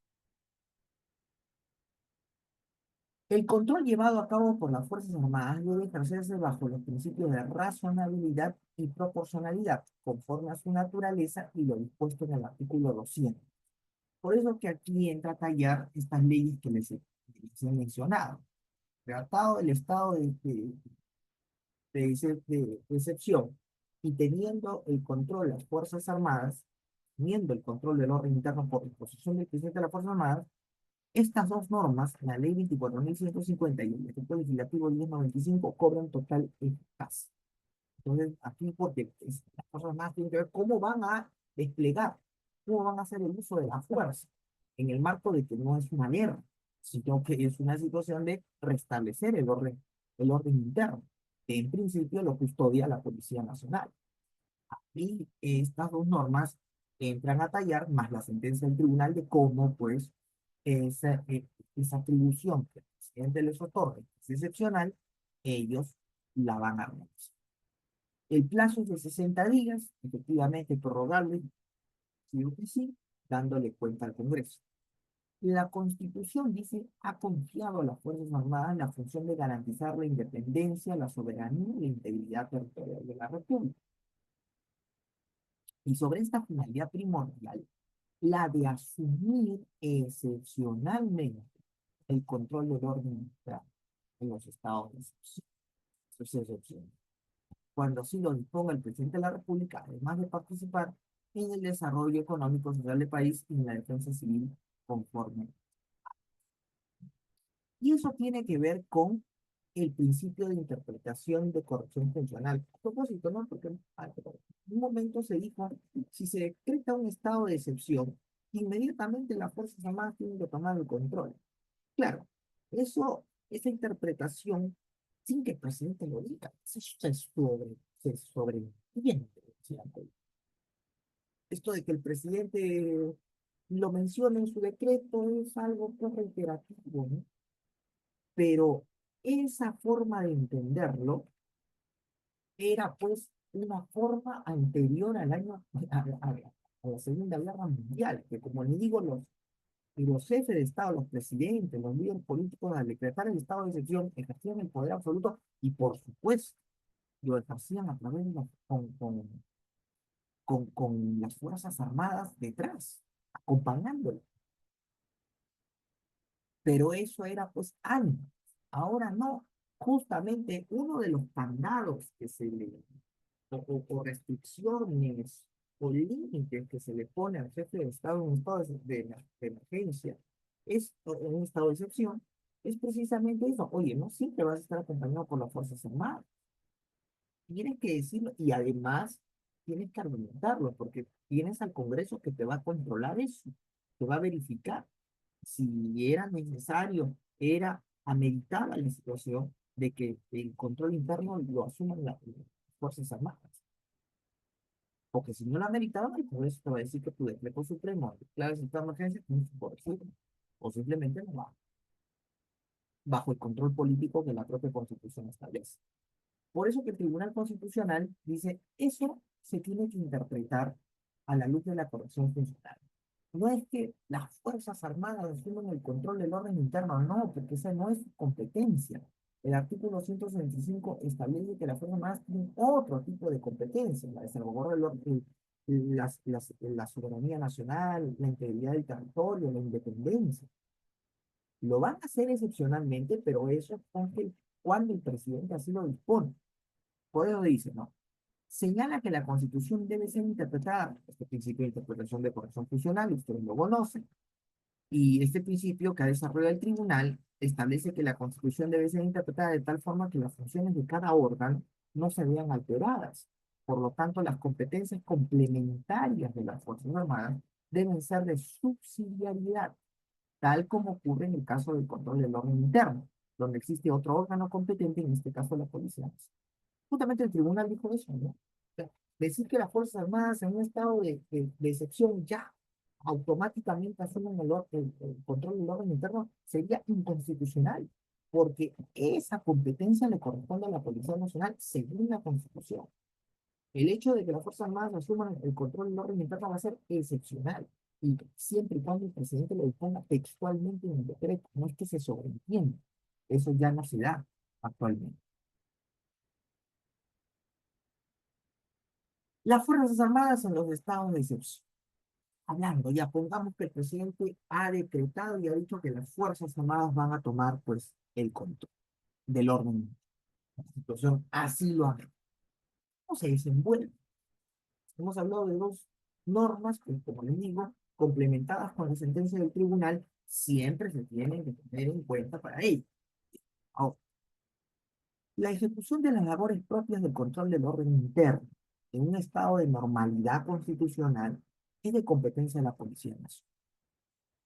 El control llevado a cabo por las Fuerzas Armadas debe ejercerse bajo los principios de razonabilidad y proporcionalidad, conforme a su naturaleza y lo dispuesto en el artículo 200. Por eso que aquí entra a tallar estas leyes que les he mencionado. Tratado el estado de excepción y teniendo el control de las Fuerzas Armadas, teniendo el control del orden interno por disposición del presidente de las Fuerzas Armadas, Estas dos normas, la ley 24.150 y el decreto legislativo 1095, cobran total eficacia. Entonces, aquí porque las cosas más tienen que ver cómo van a desplegar, cómo van a hacer el uso de la fuerza, en el marco de que no es una guerra, sino que es una situación de restablecer el orden interno, que en principio lo custodia la Policía Nacional. Y estas dos normas entran a tallar más la sentencia del tribunal de cómo, pues, esa atribución que el presidente les otorga, que es excepcional, ellos la van a realizar. El plazo es de 60 días, efectivamente prorrogable, sí o que sí, dándole cuenta al Congreso. La Constitución, dice, ha confiado a las Fuerzas Armadas la función de garantizar la independencia, la soberanía y la integridad territorial de la República. Y sobre esta finalidad primordial, la de asumir excepcionalmente el control del orden interno en los estados de excepción. Eso es excepción. Cuando así lo disponga el presidente de la República, además de participar en el desarrollo económico y social del país y en la defensa civil conforme. Y eso tiene que ver con el principio de interpretación de corrección funcional. A propósito, ¿no? Porque en un momento se dijo, si se decreta un estado de excepción, inmediatamente las Fuerzas Armadas tienen que tomar el control. Claro, esa interpretación, sin que el presidente lo diga, se sobreentiende. Esto de que el presidente lo mencione en su decreto es algo que es reiterativo, ¿no? Pero esa forma de entenderlo era pues una forma anterior al año, a la Segunda Guerra Mundial, que como les digo, los jefes de Estado, los presidentes, los líderes políticos, al decretar el estado de excepción, ejercían el poder absoluto y, por supuesto, lo ejercían a través de con las Fuerzas Armadas detrás, acompañándolo. Pero eso era pues antes. Ahora no. Justamente uno de los candados que se le, o restricciones o límites que se le pone al jefe de Estado en un estado de emergencia, en un estado de excepción, es precisamente eso. Oye, no siempre vas a estar acompañado por las Fuerzas Armadas. Tienes que decirlo y además tienes que argumentarlo, porque tienes al Congreso que te va a controlar eso, te va a verificar si era necesario, ameritaba la situación de que el control interno lo asuman las Fuerzas Armadas. Porque si no la ameritaba, el Congreso te va a decir que tu decreto supremo declara estado de emergencia no se puede decir, o simplemente no va, bajo el control político que la propia Constitución establece. Por eso que el Tribunal Constitucional dice, eso se tiene que interpretar a la luz de la corrección funcional. No es que las Fuerzas Armadas asuman el control del orden interno, no, porque esa no es su competencia. El artículo 165 establece que las Fuerzas Armadas tienen otro tipo de competencia, la de salvaguardar la soberanía nacional, la integridad del territorio, la independencia. Lo van a hacer excepcionalmente, pero eso es cuando el presidente así lo dispone. Por eso dice, ¿no? Señala que la Constitución debe ser interpretada, este principio de interpretación de corrección funcional, ustedes lo conocen, y este principio que ha desarrollado el tribunal establece que la Constitución debe ser interpretada de tal forma que las funciones de cada órgano no se vean alteradas. Por lo tanto, las competencias complementarias de las Fuerzas Armadas deben ser de subsidiariedad, tal como ocurre en el caso del control del orden interno, donde existe otro órgano competente, en este caso la Policía Nacional. Justamente el tribunal dijo eso, ¿no? O sea, decir que las Fuerzas Armadas en un estado de excepción ya automáticamente asumen el control del orden interno sería inconstitucional, porque esa competencia le corresponde a la Policía Nacional según la Constitución. El hecho de que las Fuerzas Armadas asuman el control del orden interno va a ser excepcional, y siempre y cuando el presidente lo disponga textualmente en el decreto, no es que se sobreentienda. Eso ya no se da actualmente. Las Fuerzas Armadas en los estados de excepción. Hablando, ya pongamos que el presidente ha decretado y ha dicho que las Fuerzas Armadas van a tomar, pues, el control del orden. La situación así lo hace. ¿Cómo se desenvuelve? Hemos hablado de dos normas, que, como les digo, complementadas con la sentencia del tribunal, siempre se tienen que tener en cuenta para ello. Ahora, la ejecución de las labores propias del control del orden interno en un estado de normalidad constitucional es de competencia de la Policía Nacional.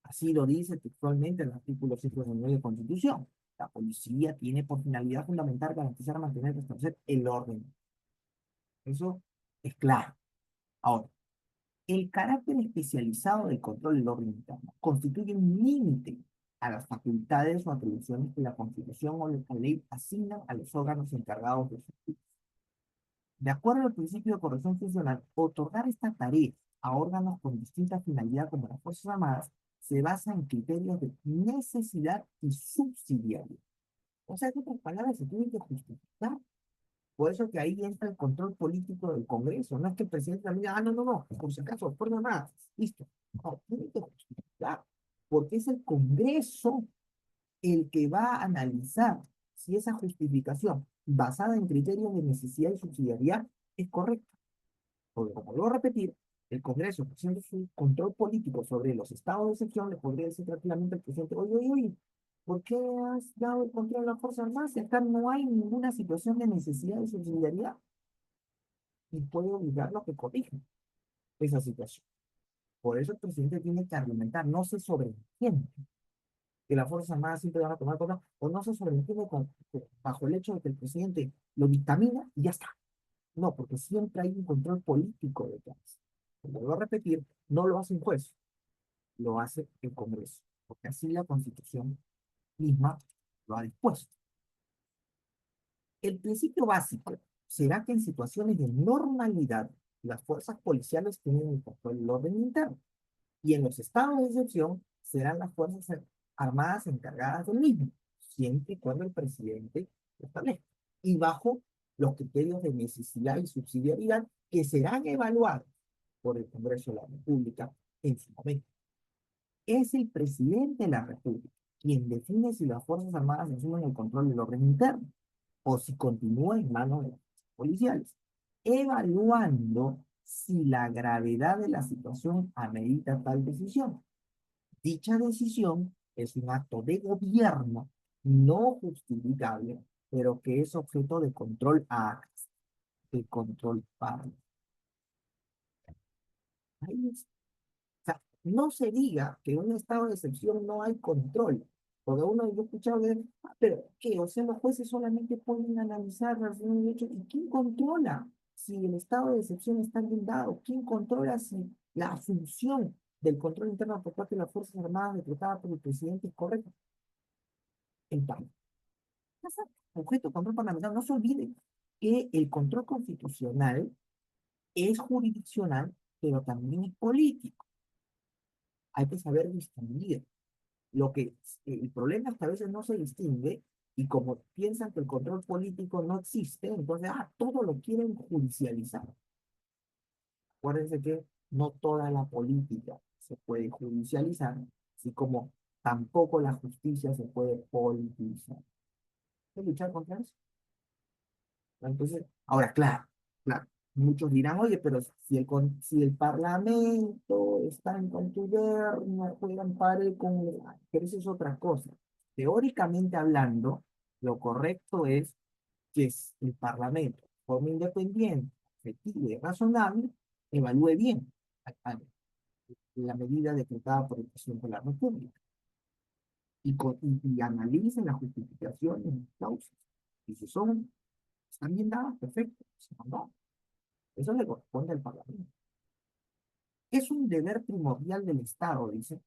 Así lo dice textualmente el artículo 169 de la Constitución. La policía tiene por finalidad fundamental garantizar, mantener y restablecer el orden. Eso es claro. Ahora, el carácter especializado del control del orden interno constituye un límite a las facultades o atribuciones que la Constitución o la ley asignan a los órganos encargados de su. De acuerdo al principio de corrección funcional, otorgar esta tarea a órganos con distinta finalidad como las Fuerzas Armadas se basa en criterios de necesidad y subsidiariedad. O sea, en otras palabras, se tiene que justificar. Por eso que ahí entra el control político del Congreso. No es que el presidente también diga, no, no, no, por si acaso, Fuerzas Armadas, listo. No, tiene que justificar, porque es el Congreso el que va a analizar si esa justificación basada en criterios de necesidad y subsidiariedad es correcta. Porque, como vuelvo a repetir, el Congreso, haciendo su control político sobre los estados de excepción, le podría decir tranquilamente al presidente, oye, oye, oye, ¿por qué has dado el control a las Fuerzas Armadas si acá no hay ninguna situación de necesidad y subsidiariedad? Y puede obligarlo a que corrija esa situación. Por eso el presidente tiene que argumentar, no se sobreentiende que las Fuerzas Armadas siempre van a tomar cosas, o no se sobreentiende bajo el hecho de que el presidente lo dictamina y ya está. No, porque siempre hay un control político detrás. Como vuelvo a repetir, no lo hace un juez, lo hace el Congreso, porque así la Constitución misma lo ha dispuesto. El principio básico será que en situaciones de normalidad las fuerzas policiales tienen el control del orden interno y en los estados de excepción serán las fuerzas armadas encargadas del mismo, siempre y cuando el presidente lo establezca y bajo los criterios de necesidad y subsidiariedad que serán evaluados por el Congreso de la República en su momento. Es el presidente de la República quien define si las Fuerzas Armadas asumen el control del orden interno o si continúa en manos de las fuerzas policiales, evaluando si la gravedad de la situación amerita tal decisión. Dicha decisión es un acto de gobierno no justificable, pero que es objeto de control de control parlamentario. Ahí está. O sea, no se diga que en un estado de excepción no hay control. Porque uno, yo he escuchado que, pero ¿qué? O sea, los jueces solamente pueden analizar las razones de hecho. ¿Y quién controla si el estado de excepción está blindado? ¿Quién controla si la función del control interno por parte de las Fuerzas Armadas decretada por el presidente es correcta? El Parlamento. Objeto de control parlamentario. No se olvide que el control constitucional es jurisdiccional, pero también es político. Hay que saber distinguir. El problema es que a veces no se distingue y como piensan que el control político no existe, entonces, todo lo quieren judicializar. Acuérdense que no toda la política se puede judicializar, así como tampoco la justicia se puede politizar. ¿Hay que luchar contra eso? Entonces, ahora, claro, muchos dirán, oye, pero si el Parlamento está en contubernio, juegan pared con... Pero eso es otra cosa. Teóricamente hablando, lo correcto es que el Parlamento, de forma independiente, efectiva y razonable, evalúe bien la medida decretada por el presidente de la República y analice las justificaciones y las causas. Y si están bien dadas, perfecto. Si no, no. Eso le corresponde al Parlamento. Es un deber primordial del Estado, dice,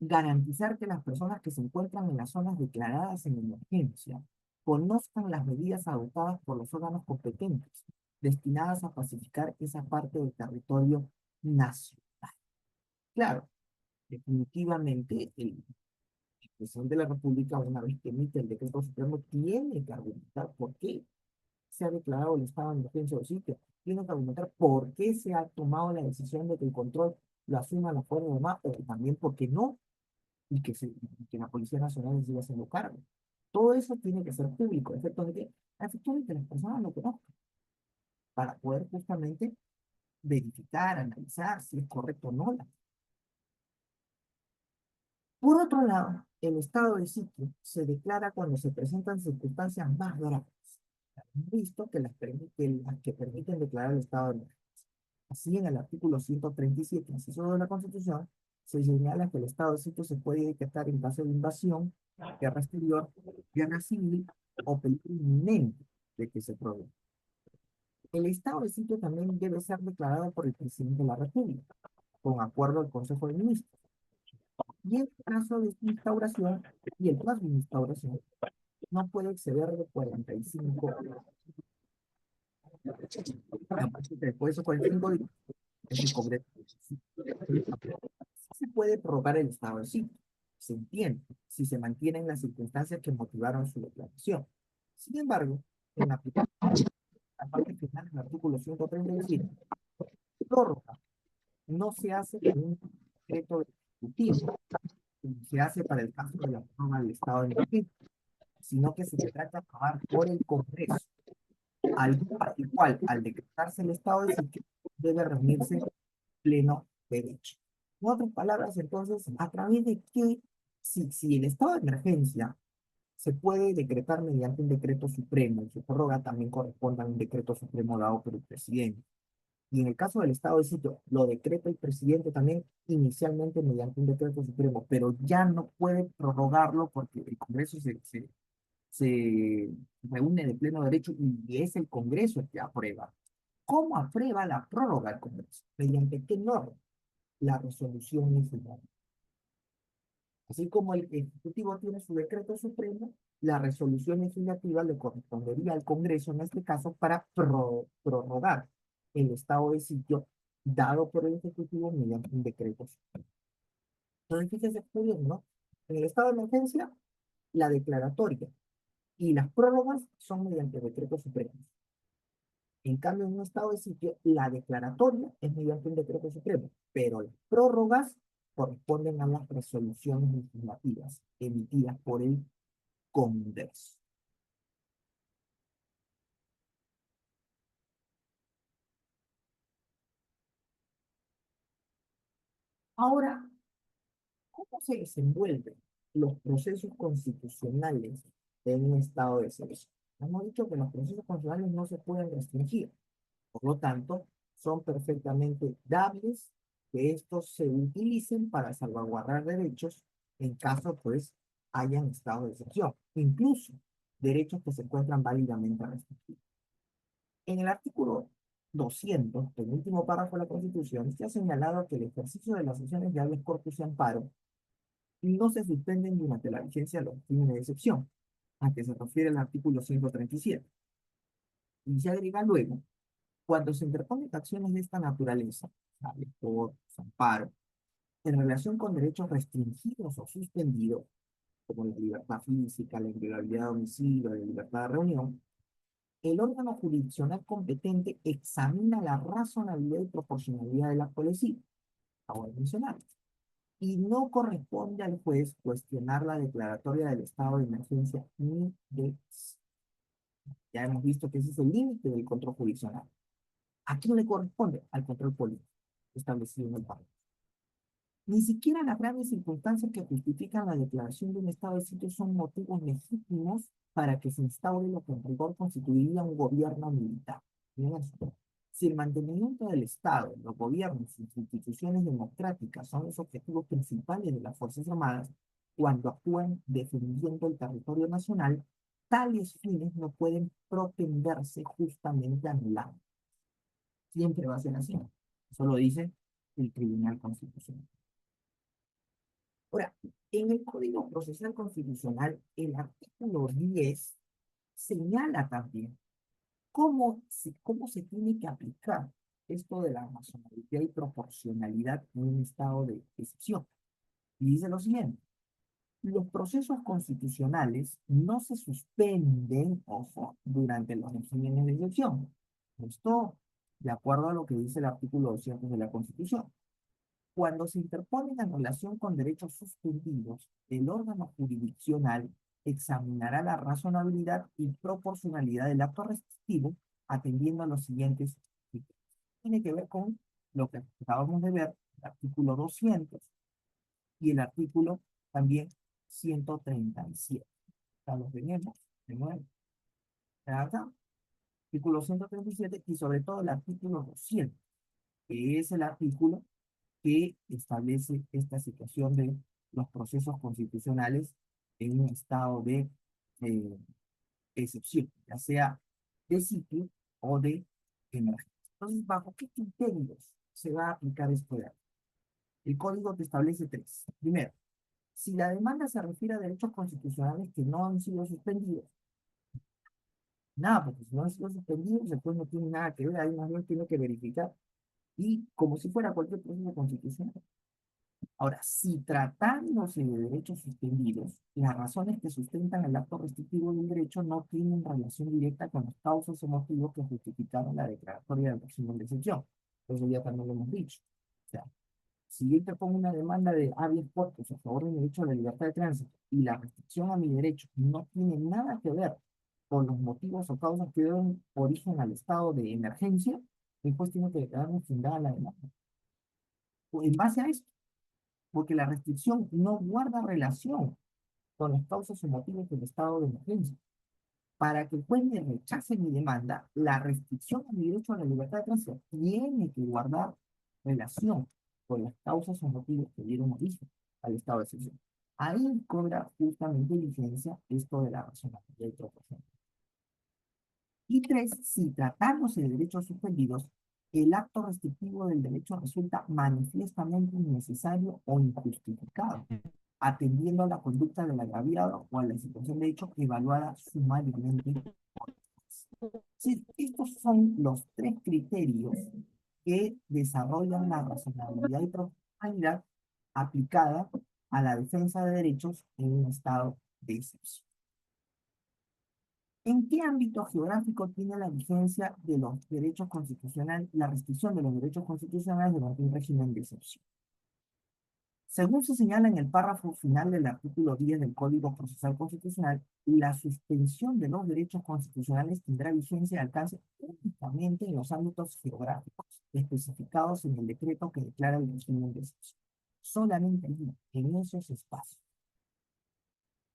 garantizar que las personas que se encuentran en las zonas declaradas en emergencia conozcan las medidas adoptadas por los órganos competentes destinadas a pacificar esa parte del territorio nacional. Claro, definitivamente el presidente de la República, una vez que emite el decreto supremo, tiene que argumentar por qué se ha declarado el estado de emergencia o sitio. Tiene que argumentar por qué se ha tomado la decisión de que el control lo asuma la Fuerza Armada, pero también por qué no, y que la Policía Nacional siga haciendo cargo. Todo eso tiene que ser público, a efecto de que las personas lo conozcan, para poder justamente verificar, analizar si es correcto o no. Por otro lado, el estado de sitio se declara cuando se presentan circunstancias más graves. Hemos visto que las que permiten declarar el estado de emergencia. Así, en el artículo 137, inciso 2 de la Constitución, se señala que el estado de sitio se puede decretar en caso de invasión, guerra exterior, guerra civil o peligro inminente de que se produzca. El estado de sitio también debe ser declarado por el presidente de la República, con acuerdo del Consejo de Ministros. Y en caso de instauración, y el plazo de instauración no puede exceder de 45 días. Después de esos 45 días, es el Congreso. Sí se puede prorrogar el estado de sitio, se entiende, si se mantienen las circunstancias que motivaron su declaración. Sin embargo, en la parte final del artículo 137, prórroga no se hace con un decreto ejecutivo, como se hace para el caso de la prórroga del estado de emergencia, sino que se trata de aprobar por el Congreso, al cual, al decretarse el estado de sitio, debe reunirse pleno derecho. En otras palabras, entonces, a través de qué, si el estado de emergencia se puede decretar mediante un decreto supremo, y su prórroga también corresponde a un decreto supremo dado por el presidente. Y en el caso del estado de sitio, lo decreta el presidente también inicialmente mediante un decreto supremo, pero ya no puede prorrogarlo porque el Congreso se reúne de pleno derecho y es el Congreso el que aprueba. ¿Cómo aprueba la prórroga el Congreso? ¿Mediante qué norma? La resolución legislativa. Así como el Ejecutivo tiene su decreto supremo, la resolución legislativa le correspondería al Congreso, en este caso, para prorrogar el estado de sitio dado por el Ejecutivo mediante un decreto supremo. Entonces, fíjense, curioso, ¿no? En el estado de emergencia, la declaratoria y las prórrogas son mediante decretos supremos. En cambio, en un estado de sitio, la declaratoria es mediante un decreto supremo, pero las prórrogas corresponden a las resoluciones legislativas emitidas por el Congreso. Ahora, ¿cómo se desenvuelven los procesos constitucionales en un estado de excepción? Hemos dicho que los procesos constitucionales no se pueden restringir. Por lo tanto, son perfectamente dables que estos se utilicen para salvaguardar derechos en caso, pues, hayan estado de excepción, incluso derechos que se encuentran válidamente restringidos. En el artículo 200, el último párrafo de la Constitución, se ha señalado que el ejercicio de las sesiones de habeas corpus y amparo no se suspenden durante la vigencia de los regímenes de excepción, a que se refiere el artículo 137. Y se agrega luego cuando se interponen acciones de esta naturaleza, ¿sabes? Por amparo, en relación con derechos restringidos o suspendidos, como la libertad física, la inviolabilidad de domicilio, la libertad de reunión, el órgano jurisdiccional competente examina la razonabilidad y proporcionalidad del acto lesivo, acabo de mencionar, y no corresponde al juez cuestionar la declaratoria del estado de emergencia ni de... Ya hemos visto que ese es el límite del control jurisdiccional. ¿A quién le corresponde? Al control político establecido en el párrafo. Ni siquiera las graves circunstancias que justifican la declaración de un estado de sitio son motivos legítimos para que se instaure lo que en rigor constituiría un gobierno militar. Si el mantenimiento del Estado, los gobiernos y sus instituciones democráticas son los objetivos principales de las Fuerzas Armadas, cuando actúan defendiendo el territorio nacional, tales fines no pueden propenderse justamente anulando. Siempre va a ser así. Eso lo dice el Tribunal Constitucional. Ahora, en el Código Procesal Constitucional, el artículo 10 señala también cómo se tiene que aplicar esto de la razonabilidad y proporcionalidad en un estado de excepción. Y dice lo siguiente: los procesos constitucionales no se suspenden, ojo, durante los regímenes de excepción. Esto de acuerdo a lo que dice el artículo 200 de la Constitución. Cuando se interponen en relación con derechos suspendidos, el órgano jurisdiccional examinará la razonabilidad y proporcionalidad del acto restrictivo atendiendo a los siguientes criterios. Tiene que ver con lo que acabamos de ver, el artículo 200 y el artículo también 137. Acá lo tenemos, de nuevo. Acá, artículo 137 y sobre todo el artículo 200, que es el artículo que establece esta situación de los procesos constitucionales en un estado de eh, excepción, ya sea de sitio o de emergencia. Entonces, ¿bajo qué criterios se va a aplicar esto de aquí? El código te establece tres. Primero, si la demanda se refiere a derechos constitucionales que no han sido suspendidos, nada, porque si no han sido suspendidos, después no tiene nada que ver, ahí más bien tiene que verificar. Y como si fuera cualquier proceso constitucional. Ahora, si tratándose de derechos suspendidos, las razones que sustentan el acto restrictivo del derecho no tienen relación directa con las causas o motivos que justificaron la declaratoria del régimen de excepción. Eso ya también lo hemos dicho. O sea, si yo te pongo una demanda de habeas corpus a favor de mi derecho a la libertad de tránsito y la restricción a mi derecho no tiene nada que ver con los motivos o causas que dieron origen al estado de emergencia, después tiene que declararme fundada la demanda. En base a esto, porque la restricción no guarda relación con las causas o motivos del estado de emergencia. Para que el juez me rechace mi demanda, la restricción a mi derecho a la libertad de tránsito tiene que guardar relación con las causas o motivos que dieron origen al estado de excepción. Ahí cobra justamente vigencia esto de la razonabilidad y proporción. Y tres, si tratándose de derechos suspendidos, el acto restrictivo del derecho resulta manifiestamente innecesario o injustificado, atendiendo a la conducta del agraviado o a la situación de hecho evaluada sumariamente por el juez. Sí, estos son los tres criterios que desarrollan la razonabilidad y proporcionalidad aplicada a la defensa de derechos en un estado de excepción. ¿En qué ámbito geográfico tiene la vigencia de los derechos constitucionales, la restricción de los derechos constitucionales durante un régimen de excepción? Según se señala en el párrafo final del artículo 10 del Código Procesal Constitucional, la suspensión de los derechos constitucionales tendrá vigencia y alcance únicamente en los ámbitos geográficos especificados en el decreto que declara el régimen de excepción. Solamente allí, en esos espacios.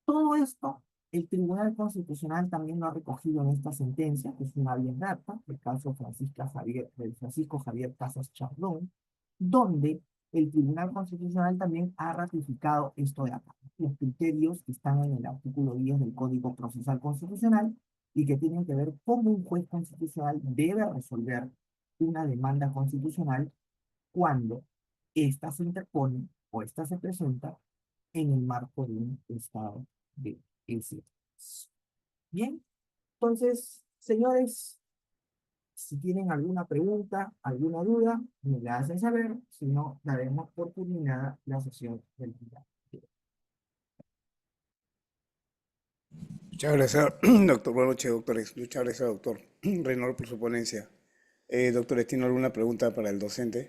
Todo esto, el Tribunal Constitucional también lo ha recogido en esta sentencia, que es una bien data, el caso Francisco Javier Casas Chardón, donde el Tribunal Constitucional también ha ratificado esto de acá, los criterios que están en el artículo 10 del Código Procesal Constitucional y que tienen que ver cómo un juez constitucional debe resolver una demanda constitucional cuando ésta se interpone o ésta se presenta en el marco de un estado de excepción. Bien, entonces, señores, si tienen alguna pregunta, alguna duda, me la hacen saber, si no, daremos por terminada la sesión del día. Muchas gracias, doctor. Buenas noches, doctores. Muchas gracias, doctor Reynor, por su ponencia. Doctores, ¿tiene alguna pregunta para el docente?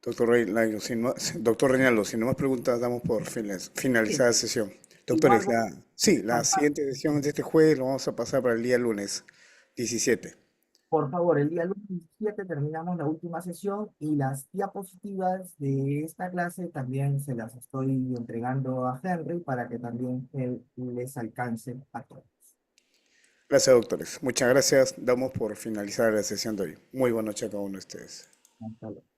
Doctor Reynaldo, si no más preguntas, damos por Sí, finalizada la sesión. igual, Doctores, sí, la Juan, siguiente sesión de este jueves lo vamos a pasar para el día lunes 17. por favor, el día lunes 17 terminamos la última sesión y las diapositivas de esta clase también se las estoy entregando a Henry para que también él les alcance a todos. Gracias, doctores. Muchas gracias. Damos por finalizar la sesión de hoy. Muy buena noche a cada uno de ustedes. Hasta luego.